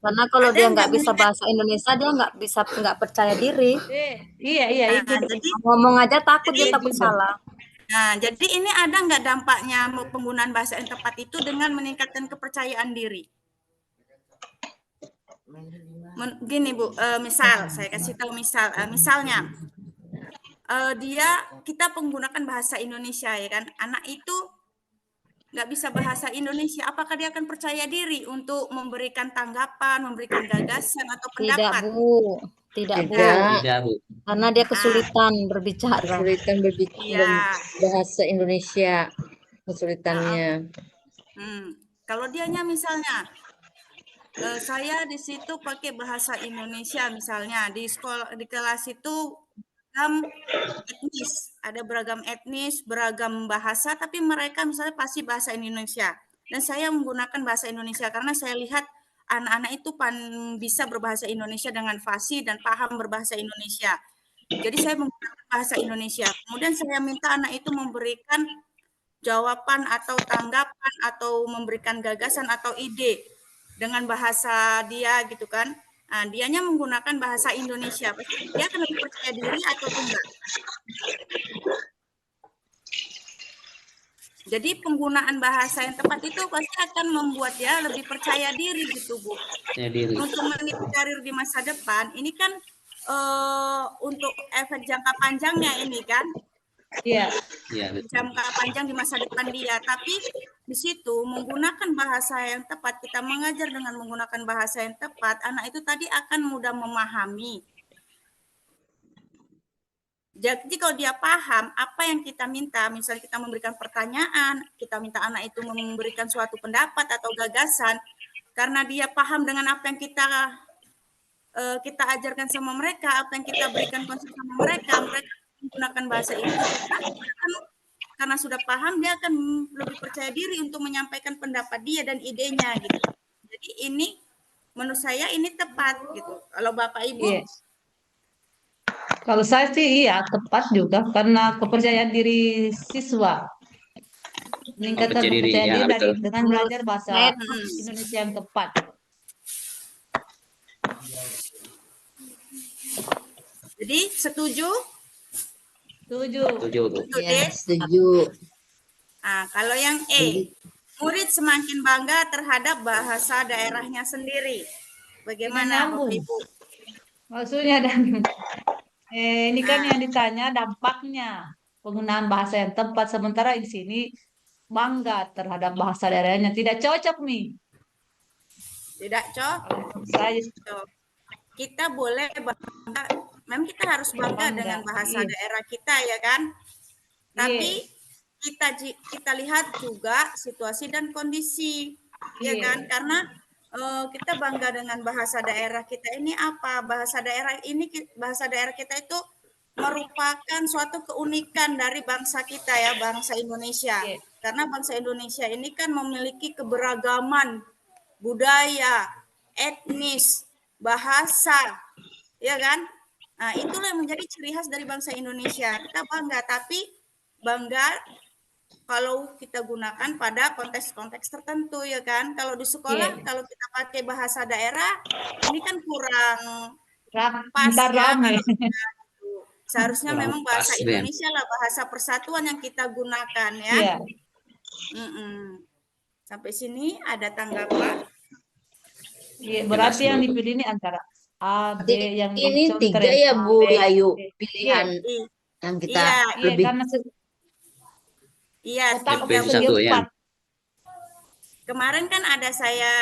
Karena kalau Ada dia nggak nggak bisa meningkat- bahasa Indonesia, dia nggak percaya diri. Iya, itu. Nah, jadi Ngomong aja takut, dia takut salah. Nah, jadi ini ada nggak dampaknya penggunaan bahasa yang tepat itu dengan meningkatkan kepercayaan diri? Gini Bu, misal saya kasih tahu misalnya kita menggunakan bahasa Indonesia ya kan, anak itu nggak bisa bahasa Indonesia, apakah dia akan percaya diri untuk memberikan tanggapan, memberikan gagasan atau Tidak, pendapat? Bu. Tidak, Bu. Tidak, Bu. Karena dia kesulitan berbicara. Kesulitan berbicara Iya. bahasa Indonesia, kesulitannya. Kalau dianya misalnya saya di situ pakai bahasa Indonesia misalnya di sekolah di kelas itu beragam etnis, beragam bahasa, tapi mereka misalnya pasti bahasa Indonesia. Dan saya menggunakan bahasa Indonesia karena saya lihat anak-anak itu bisa berbahasa Indonesia dengan fasih dan paham berbahasa Indonesia. Jadi saya menggunakan bahasa Indonesia. Kemudian saya minta anak itu memberikan jawaban atau tanggapan atau memberikan gagasan atau ide dengan bahasa dia gitu kan. Nah, dianya menggunakan bahasa Indonesia. Dia akan lebih percaya diri atau enggak? Jadi penggunaan bahasa yang tepat itu pasti akan membuat dia lebih percaya diri gitu, Bu. Percaya diri. Untuk meniti karir di masa depan, ini kan untuk efek jangka panjangnya ini kan. Iya. Iya, betul. Jangka panjang di masa depan dia. Tapi di situ menggunakan bahasa yang tepat, kita mengajar dengan menggunakan bahasa yang tepat, anak itu tadi akan mudah memahami. Jadi kalau dia paham apa yang kita minta, misalnya kita memberikan pertanyaan, kita minta anak itu memberikan suatu pendapat atau gagasan, karena dia paham dengan apa yang kita ajarkan sama mereka, apa yang kita berikan konsep sama mereka, mereka menggunakan bahasa itu juga karena sudah paham, dia akan lebih percaya diri untuk menyampaikan pendapat dia dan idenya gitu. Jadi ini menurut saya ini tepat gitu. Kalau Bapak Ibu, Iya. Kalau saya sih iya tepat juga karena kepercayaan diri siswa. Meningkatkan Percaya diri, kepercayaan ya, diri betul. dengan belajar bahasa Saya Indonesia yang tepat. jadi setuju? Setuju. Setuju, Bu. Untuk D? Ya, setuju. Nah, kalau yang E, murid semakin bangga terhadap bahasa daerahnya sendiri. Bagaimana Bapak nyambung. Ibu? Maksudnya dan ini kan yang ditanya dampaknya penggunaan bahasa yang tepat, sementara di sini bangga terhadap bahasa daerahnya, tidak cocok nih. Tidak, Cok? Kalau saya Kita boleh bangga, memang kita harus bangga Bangga, dengan bahasa iya. daerah kita ya kan? Tapi kita lihat juga situasi dan kondisi, ya Iya. kan? Karena kita bangga dengan bahasa daerah kita ini apa? Bahasa daerah kita itu merupakan suatu keunikan dari bangsa kita ya, bangsa Indonesia. Iya. Karena bangsa Indonesia ini kan memiliki keberagaman budaya, etnis, bahasa, ya kan? Nah, itulah yang menjadi ciri khas dari bangsa Indonesia. Kita bangga, tapi bangga kalau kita gunakan pada konteks-konteks tertentu, ya kan? Kalau di sekolah, Iya. kalau kita pakai bahasa daerah, ini kan kurang pas Bentar ya. rame. Seharusnya Kurang memang bahasa pas, Ben. Indonesia lah bahasa persatuan yang kita gunakan ya. Iya. Sampai sini ada tanggapan? Iya, berarti Jelas, yang Bu. dipilih ini antara A, B yang Ini tiga dicontreng, ya A, Bu B, Yayu C. pilihan Iya, yang kita iya, Iya, lebih karena iya. otak Dipilih segi satu, ya. empat. Kemarin kan ada saya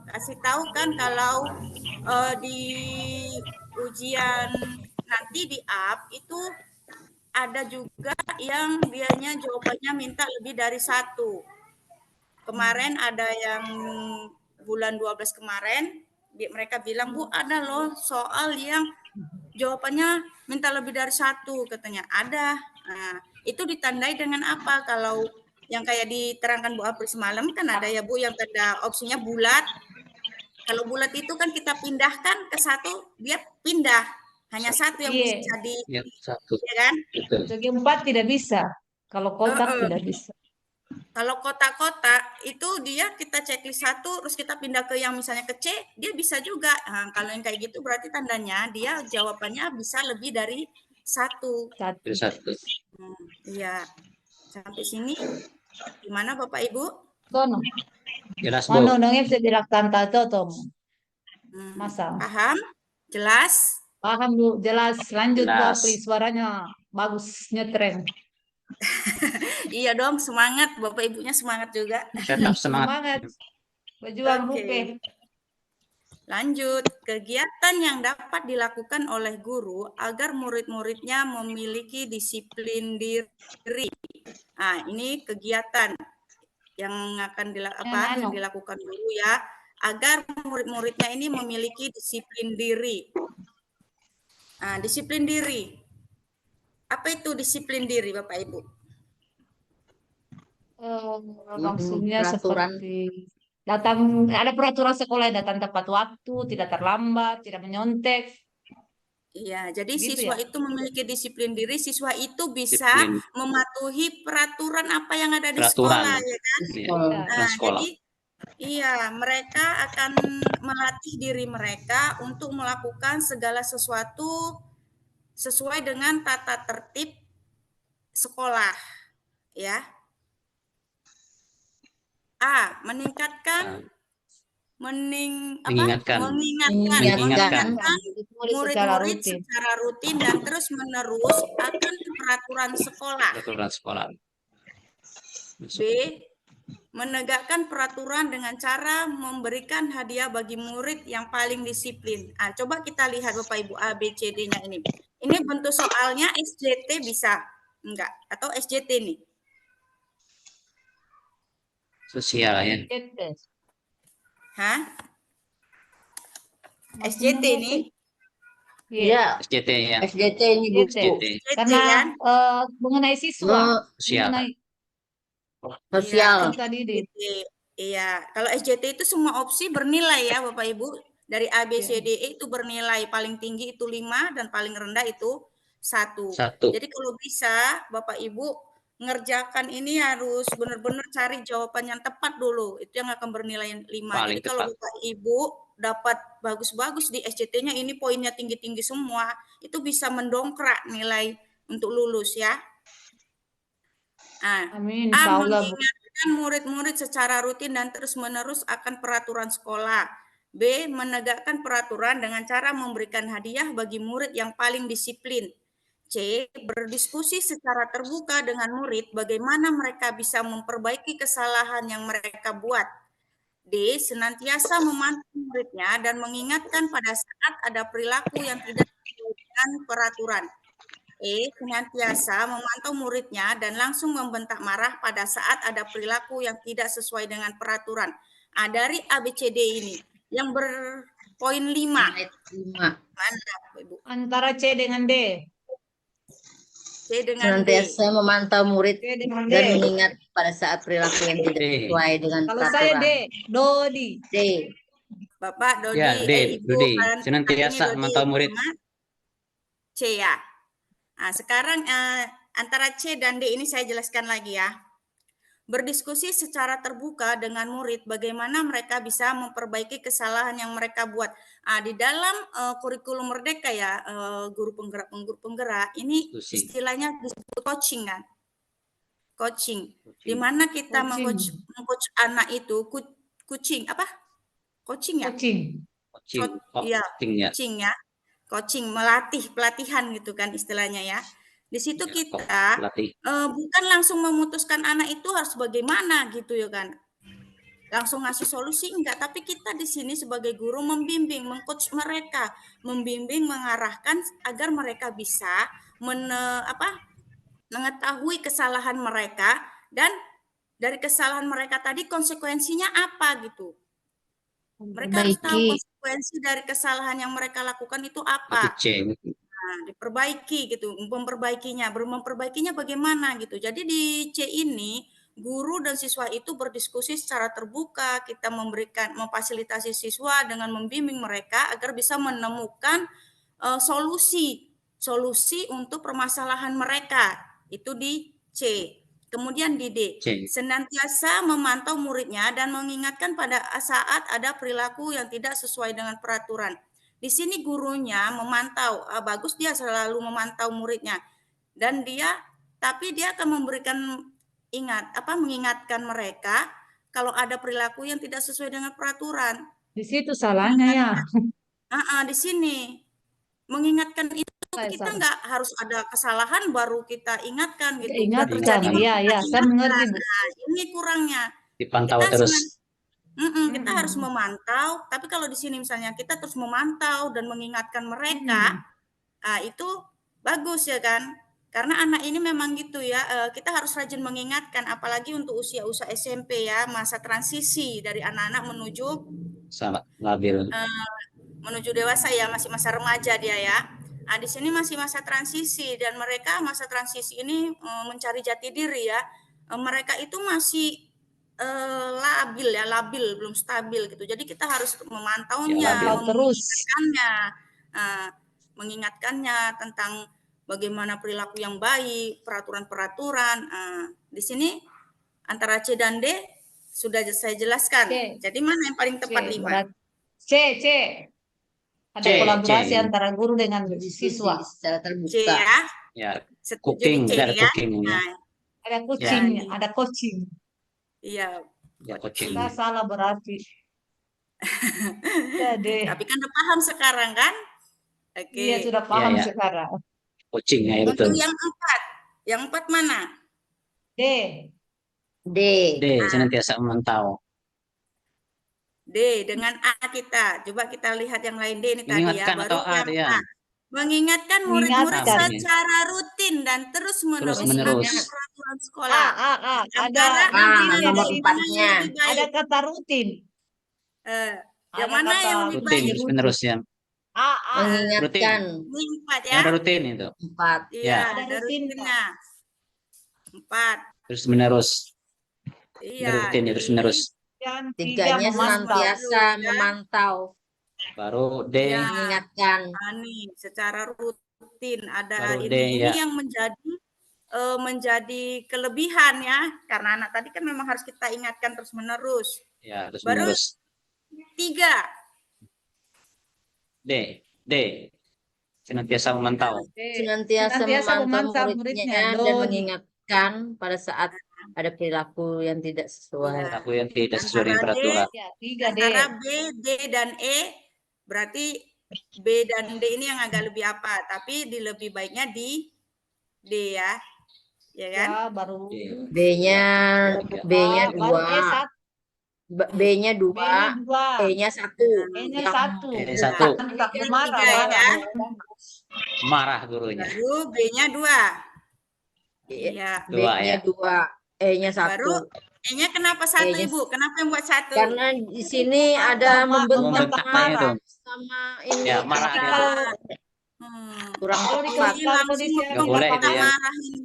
kasih tahu kan kalau di ujian nanti di AP itu ada juga yang dianya jawabannya minta lebih dari satu. Kemarin ada yang bulan 12 kemarin mereka bilang, Bu, ada loh soal yang jawabannya minta lebih dari satu katanya. Ada. Nah, itu ditandai dengan apa? Kalau yang kayak diterangkan Bu April semalam kan ada ya Bu yang tanda opsinya bulat. Kalau bulat itu kan kita pindahkan ke satu, dia pindah. Hanya satu yang Iya. bisa Ya, satu. ya kan? Betul. Segi empat tidak bisa. Kalau kotak tidak bisa. Kalau kotak-kotak itu dia kita checklist satu, terus kita pindah ke yang misalnya ke C, dia bisa juga. Nah, kalau yang kayak gitu berarti tandanya dia jawabannya bisa lebih dari satu. Satu. Satu. Iya. Sampai sini gimana Bapak Ibu? Tono. Jelas, Bu. Mano nangnya bisa dilakukan tato tomo. Masa. Paham? Jelas? Paham Bu, jelas. Lanjut Bu Jelas. Apri, suaranya bagus, nyetreng. Iya dong, semangat. Bapak Ibunya semangat juga. Tetap semangat. Semangat. Berjuang Oke. Rupe. Lanjut, kegiatan yang dapat dilakukan oleh guru agar murid-muridnya memiliki disiplin diri. Nah, ini kegiatan yang akan dilakukan guru ya, agar murid-muridnya ini memiliki disiplin diri. Nah, disiplin diri. Apa itu disiplin diri, Bapak Ibu? Maksudnya peraturan. seperti ada peraturan sekolah, datang tepat waktu, tidak terlambat, tidak menyontek. Iya, jadi Gitu siswa ya? itu memiliki disiplin diri, siswa itu bisa Disiplin. mematuhi peraturan apa yang ada di Peraturan. sekolah, ya kan? Iya, Nah, peraturan sekolah. Jadi, iya, mereka akan melatih diri mereka untuk melakukan segala sesuatu sesuai dengan tata tertib sekolah, ya. A. Meningkatkan Mengingatkan. mengingatkan murid-murid secara rutin dan terus-menerus akan peraturan sekolah. Peraturan sekolah. B. Menegakkan peraturan dengan cara memberikan hadiah bagi murid yang paling disiplin. Coba kita lihat Bapak Ibu A, B, C, D-nya ini. Ini bentuk soalnya SJT bisa? Enggak. Atau SJT nih? Sosial ya. Hah? Maksudnya SJT apa ini? sih? Iya, Iya, SJT ya. SJT ini Bu. SJT. SJT SJT Karena kan? mengenai siswa, Sosial. mengenai Sosial. kan tadi deh. SJT. Iya, kalau SJT itu semua opsi bernilai ya Bapak Ibu. Dari A, B, C, D, E itu bernilai. Paling tinggi itu 5 dan paling rendah itu 1. 1. Jadi kalau bisa Bapak Ibu ngerjakan ini harus benar-benar cari jawaban yang tepat dulu. Itu yang akan bernilai 5. Paling Jadi kalau tepat. Bapak Ibu dapat bagus-bagus di SJT-nya, ini poinnya tinggi-tinggi semua, itu bisa mendongkrak nilai untuk lulus ya. Nah, Amin, A, insya Allah, Bu. mengingatkan murid-murid secara rutin dan terus-menerus akan peraturan sekolah. B, menegakkan peraturan dengan cara memberikan hadiah bagi murid yang paling disiplin. C, berdiskusi secara terbuka dengan murid bagaimana mereka bisa memperbaiki kesalahan yang mereka buat. D, senantiasa memantau muridnya dan mengingatkan pada saat ada perilaku yang tidak sesuai dengan peraturan. E, senantiasa memantau muridnya dan langsung membentak marah pada saat ada perilaku yang tidak sesuai dengan peraturan. Dari ABCD ini yang berpoin 5. Nilai 5. Mana, Ibu? Antara C dengan D. C dengan D. Senantiasa memantau murid C dengan dan D. mengingat pada saat perilaku yang tidak D. sesuai dengan Kalau saya peraturan. D, Dodi. D. Bapak Dodi, Ya, D, Ibu Dodi. kalian Senantiasa ini Dodi, memantau murid. C ya. Nah, sekarang antara C dan D ini saya jelaskan lagi ya. Berdiskusi secara terbuka dengan murid bagaimana mereka bisa memperbaiki kesalahan yang mereka buat. Di dalam kurikulum Merdeka ya, guru penggerak ini Diskusi. istilahnya disebut coaching kan. Coaching. Di mana kita Coaching. mengcoach anak itu coaching apa? Coaching ya? Coaching. Coaching. Iya, Coaching ya. coaching ya. Coaching, pelatihan gitu kan istilahnya ya. Di situ Ya, kita pelatih. bukan langsung memutuskan anak itu harus bagaimana gitu ya kan. Langsung ngasih solusi enggak, tapi kita di sini sebagai guru membimbing, mengcoach mereka, membimbing, mengarahkan agar mereka bisa mengetahui kesalahan mereka dan dari kesalahan mereka tadi konsekuensinya apa gitu. Mereka harus tahu Perbaiki. konsekuensi dari kesalahan yang mereka lakukan itu Berarti apa. C. Diperbaiki gitu, memperbaikinya bagaimana gitu. Jadi di C ini guru dan siswa itu berdiskusi secara terbuka, kita memfasilitasi siswa dengan membimbing mereka agar bisa menemukan solusi untuk permasalahan mereka. Itu di C. Kemudian di D, C. senantiasa memantau muridnya dan mengingatkan pada saat ada perilaku yang tidak sesuai dengan peraturan. Di sini gurunya memantau, bagus dia selalu memantau muridnya. Dan tapi dia akan memberikan mengingatkan mereka kalau ada perilaku yang tidak sesuai dengan peraturan. Di situ salahnya ya. Di sini mengingatkan itu kita Salah. nggak harus ada kesalahan baru kita ingatkan gitu. Udah Ingatkan, terjadi baru iya, kita iya, saya mengerti, ingatkan. Bu. Ini kurangnya. Dipantau Kita terus. kita harus memantau, tapi kalau di sini misalnya kita terus memantau dan mengingatkan mereka, itu bagus ya kan? Karena anak ini memang gitu ya, kita harus rajin mengingatkan, apalagi untuk usia-usia SMP ya, masa transisi dari anak-anak Sangat labil. menuju dewasa ya, masih masa remaja dia ya. Di sini masih masa transisi dan mereka masa transisi ini mencari jati diri ya. Mereka itu masih labil, belum stabil gitu. Jadi kita harus memantaunya, Ya, terus. mengingatkannya tentang bagaimana perilaku yang baik, peraturan-peraturan. Di sini antara C dan D sudah saya jelaskan. C. Jadi mana yang paling tepat 5? C. Ada kolaborasi antara guru dengan siswa. Secara C terbuka. ya. Ya, Setuju cooking, di C ada ya. cooking ya. Ada coaching, Ya. ada coaching. Iya. Ya, coaching. Kita salah berarti. Jadi, Tapi kan udah paham sekarang kan? Oke. iya sudah paham ya. sekarang. Coaching ya, Untuk betul. yang 4 mana? D. D. D, senantiasa memantau. D dengan A kita. Coba kita lihat yang lain D ini tadi ya. Mengingatkan Baru atau A yang dia? A. Mengingatkan murid-murid Mengingatkan. secara rutin dan terus-menerus Terus-menerus. akan peraturan sekolah. Ada Antara A, rutin nomor dan 4-nya. lebih baik. ada kata rutin. Yang Ada mana kata yang lebih Rutin baik? terus menerus ya. Mengingatkan Ini 4 ya. Yang ada rutin itu. 4. Iya, Ya. Ada ada rutin, rutinnya. 4. Terus menerus. Iya, Rutin ya, terus ini menerus. yang 3 Tiganya memantau. senantiasa Terus, kan? memantau, Baru D. Ya. mengingatkan. Nih, secara rutin ada Baru D, ini ya. yang menjadi kelebihan ya, karena anak tadi kan memang harus kita ingatkan terus menerus. Ya, terus Baru menerus. 3. D. Senantiasa memantau. Senantiasa memantau muridnya dan Dodi. mengingatkan pada saat ada perilaku yang tidak sesuai. Aku yang tidak sesuai dengan Antara D, peraturan. Ya, 3 D. antara B, D, dan E, berarti B dan D ini yang agak lebih apa, tapi lebih baiknya di D ya, ya kan? Ya, baru B-nya Ya. B-nya baru 2, E 1, B-nya 2, B-nya 2, E-nya 1. E-nya Yang 1. E 1. Tak marah, Tiga, marah. ya. Marah gurunya. Baru B-nya 2. E- Iya. Dua, B-nya ya. 2, E-nya 1. Baru E-nya kenapa 1 E-nya Ibu? Kenapa yang buat 1? Karena di sini ada membentak Membentaknya itu. sama ini Ya, marah ada itu. kurang Kalau tepat. Ini langsung Nggak boleh membuat itu ya. marah ini.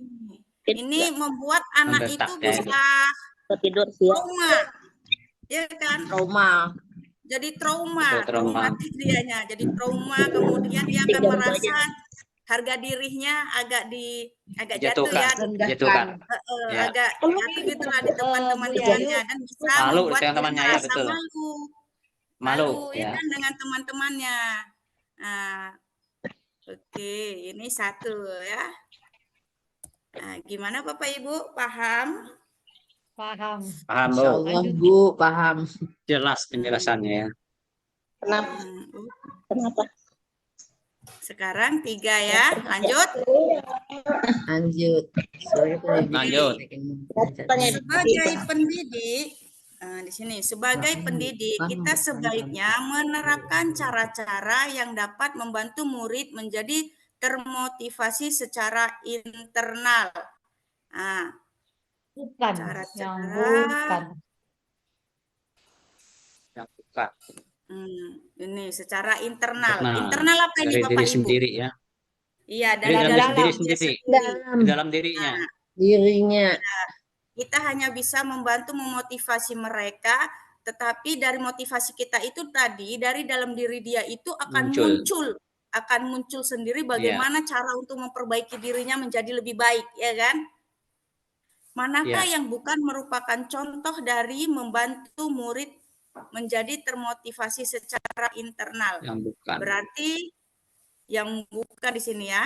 Ini membuat anak itu Membentaknya itu. bisa Tidur siang. trauma. Ya kan? Trauma. Jadi trauma, Betul, trauma. traumatis dianya. Jadi trauma, kemudian dia akan merasa harga dirinya agak jatuh Jatuhkan. ya, Jatuhkan. Ya. agak jatuh gitu lah di depan Bu teman-temannya, Yayu. dan bisa Malu membuat dengan dia temannya, ya, merasa betul. malu, Malu, ya ya. kan, dengan teman-temannya. Nah, oke, ini 1 ya. Nah, gimana Bapak Ibu, paham? Paham. Paham, Bu? Insyaallah Bu, paham. Jelas penjelasannya ya. Kenapa? Kenapa? Sekarang 3 ya, lanjut. Lanjut. Sorry, Lanjut. Sebagai pendidik, di sini sebagai pendidik kita sebaiknya menerapkan cara-cara yang dapat membantu murid menjadi termotivasi secara internal. Nah, Bukan. cara-cara Yang bukan. Yang bukan. Ini secara internal. Internal. Internal apa ini Dari Bapak diri Ibu? sendiri ya. Iya, Dari dari dalam diri dia sendiri. Dalam Di dalam dirinya. dirinya. Kita hanya bisa membantu memotivasi mereka, tetapi dari motivasi kita itu tadi, dari dalam diri dia itu akan muncul sendiri bagaimana cara untuk memperbaiki dirinya menjadi lebih baik, ya kan? Manakah yang bukan merupakan contoh dari membantu murid menjadi termotivasi secara internal? Yang bukan. Berarti yang bukan di sini ya.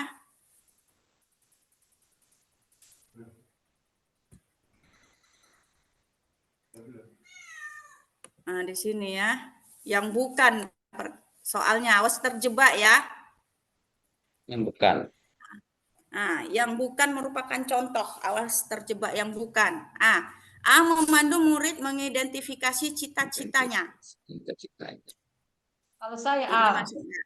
Nah, di sini ya, yang bukan, soalnya awas terjebak ya. Yang bukan. Nah, yang bukan merupakan contoh, awas terjebak yang bukan. A memandu murid mengidentifikasi cita-citanya. Kalau saya Ini A. maksudnya.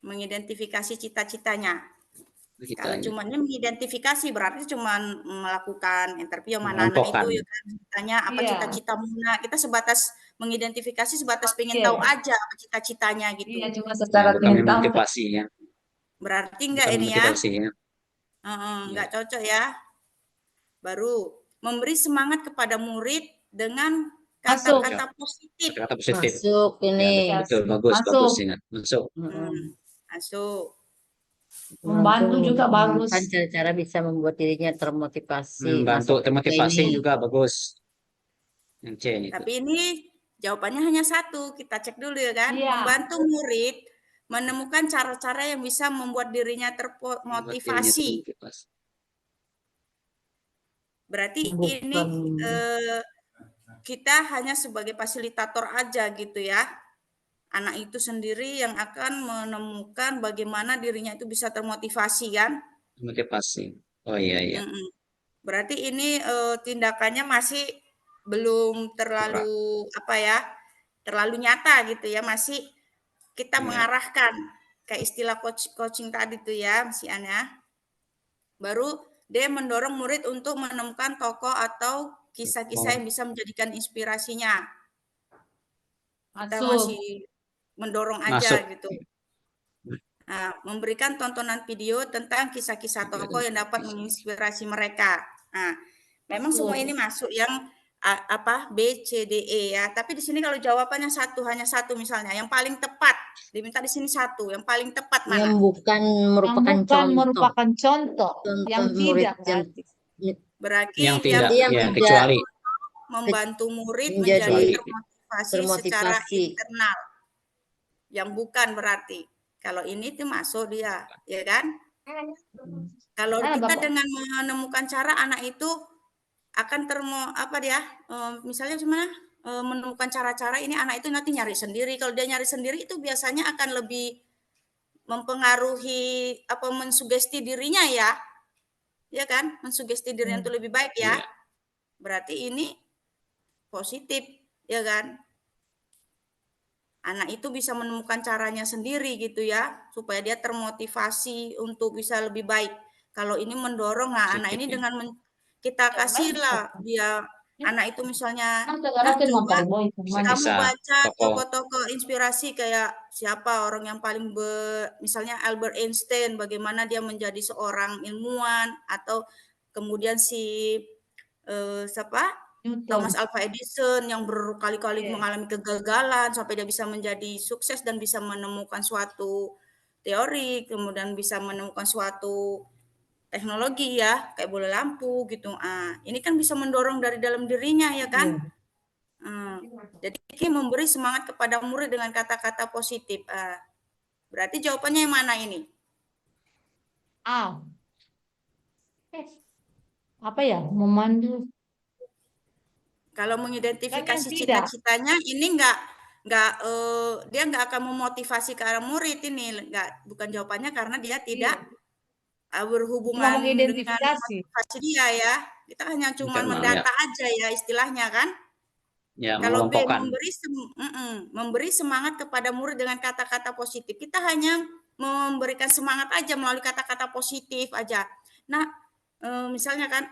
Mengidentifikasi cita-citanya. Kalau cuma mengidentifikasi berarti cuma melakukan interview mana anak itu ya kan, tanya apa Iya. cita-citamu. Nah, kita sebatas mengidentifikasi, sebatas pengen Oke. tahu aja apa cita-citanya gitu. Iya, cuma secara Bukan mental. motivasi ya. Berarti enggak Bukan ini ya? motivasi ya. Enggak cocok ya. Baru memberi semangat kepada murid dengan kata-kata positif. Kata positif. Masuk ini. Ya, betul, bagus, Masuk. bagus ingat. Masuk. Masuk. Membantu juga bagus. Kan cara-cara bisa membuat dirinya termotivasi. Membantu Masuk ke termotivasi ini. juga bagus. Yang C itu. Tapi ini jawabannya hanya 1. Kita cek dulu ya kan. Iya. Membantu murid menemukan cara-cara yang bisa membuat dirinya termotivasi. Berarti ini kita hanya sebagai fasilitator aja gitu ya. Anak itu sendiri yang akan menemukan bagaimana dirinya itu bisa termotivasi kan. Motivasi. Oh iya iya. Berarti ini tindakannya masih belum terlalu terlalu nyata gitu ya, masih kita mengarahkan kayak istilah coaching tadi tuh ya, Mas Ian ya. Baru dia mendorong murid untuk menemukan tokoh atau kisah-kisah yang bisa menjadikan inspirasinya. Kita Masuk. masih mendorong aja Masuk. gitu. Nah, memberikan tontonan video tentang kisah-kisah tokoh yang dapat menginspirasi mereka. Nah, memang semua ini masuk yang apa B, C, D, E ya. Tapi di sini kalau jawabannya hanya satu misalnya, yang paling tepat diminta di sini satu, yang paling tepat Yang mana? bukan Yang merupakan bukan contoh. merupakan contoh, yang Contoh murid tidak yang berarti. Berarti Yang yang tidak, yang ya tidak kecuali. membantu murid menjadi menjadi Kecuali. termotivasi secara termotivasi. internal. Yang bukan berarti. Kalau ini tuh masuk dia, ya kan? Kalau Mana kita Bapak? dengan menemukan cara anak itu akan misalnya gimana? Menemukan cara-cara ini anak itu nanti nyari sendiri. Kalau dia nyari sendiri itu biasanya akan lebih mempengaruhi mensugesti dirinya ya. Ya kan? Mensugesti dirinya itu lebih baik ya. Iya. Berarti ini positif, ya kan? Anak itu bisa menemukan caranya sendiri gitu ya, supaya dia termotivasi untuk bisa lebih baik. Kalau ini mendorong, nah anak ini Positif, ya. dengan kita kasihlah dia, anak itu misalnya, nah coba kamu Kisah-kisah baca tokoh. tokoh-tokoh inspirasi kayak siapa orang yang paling misalnya Albert Einstein, bagaimana dia menjadi seorang ilmuwan, atau kemudian siapa? Thomas Alva Edison yang berkali-kali mengalami kegagalan sampai dia bisa menjadi sukses dan bisa menemukan suatu teori, kemudian bisa menemukan suatu teknologi ya, kayak bola lampu gitu. Ini kan bisa mendorong dari dalam dirinya ya kan? Jadi ini memberi semangat kepada murid dengan kata-kata positif. Berarti jawabannya yang mana ini? Apa ya? Memandu. Kalau mengidentifikasi Kan yang tidak. cita-citanya ini dia nggak akan memotivasi ke arah murid ini, bukan jawabannya karena dia tidak Cuma berhubungan dengan mengidentifikasi. motivasi dia ya. Kita hanya cuma Internal, mendata aja ya istilahnya kan. Ya, Kalau B mengelompokkan. memberi semangat kepada murid dengan kata-kata positif. Kita hanya memberikan semangat aja melalui kata-kata positif aja. Nah, misalnya kan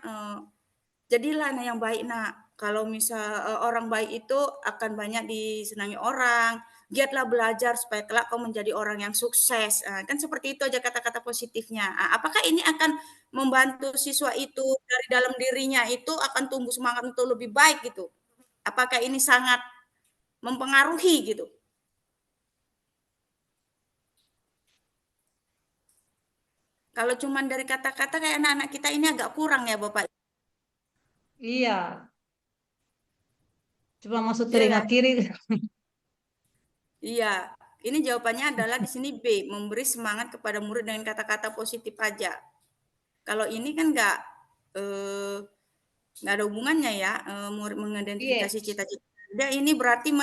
jadilah anak yang baik nak. Kalau misal orang baik itu akan banyak disenangi orang. Giatlah belajar supaya kelak kau menjadi orang yang sukses. Kan seperti itu aja kata-kata positifnya. Apakah ini akan membantu siswa itu dari dalam dirinya itu akan tumbuh semangat untuk lebih baik gitu? Apakah ini sangat mempengaruhi gitu? Kalau cuma dari kata-kata kayak anak-anak kita ini agak kurang ya Bapak. Iya. Cuma masuk Iya telinga kan? kiri. Iya, ini jawabannya adalah di sini B, memberi semangat kepada murid dengan kata-kata positif aja. Kalau ini kan nggak ada hubungannya ya, murid mengidentifikasi cita-cita. Dia ini berarti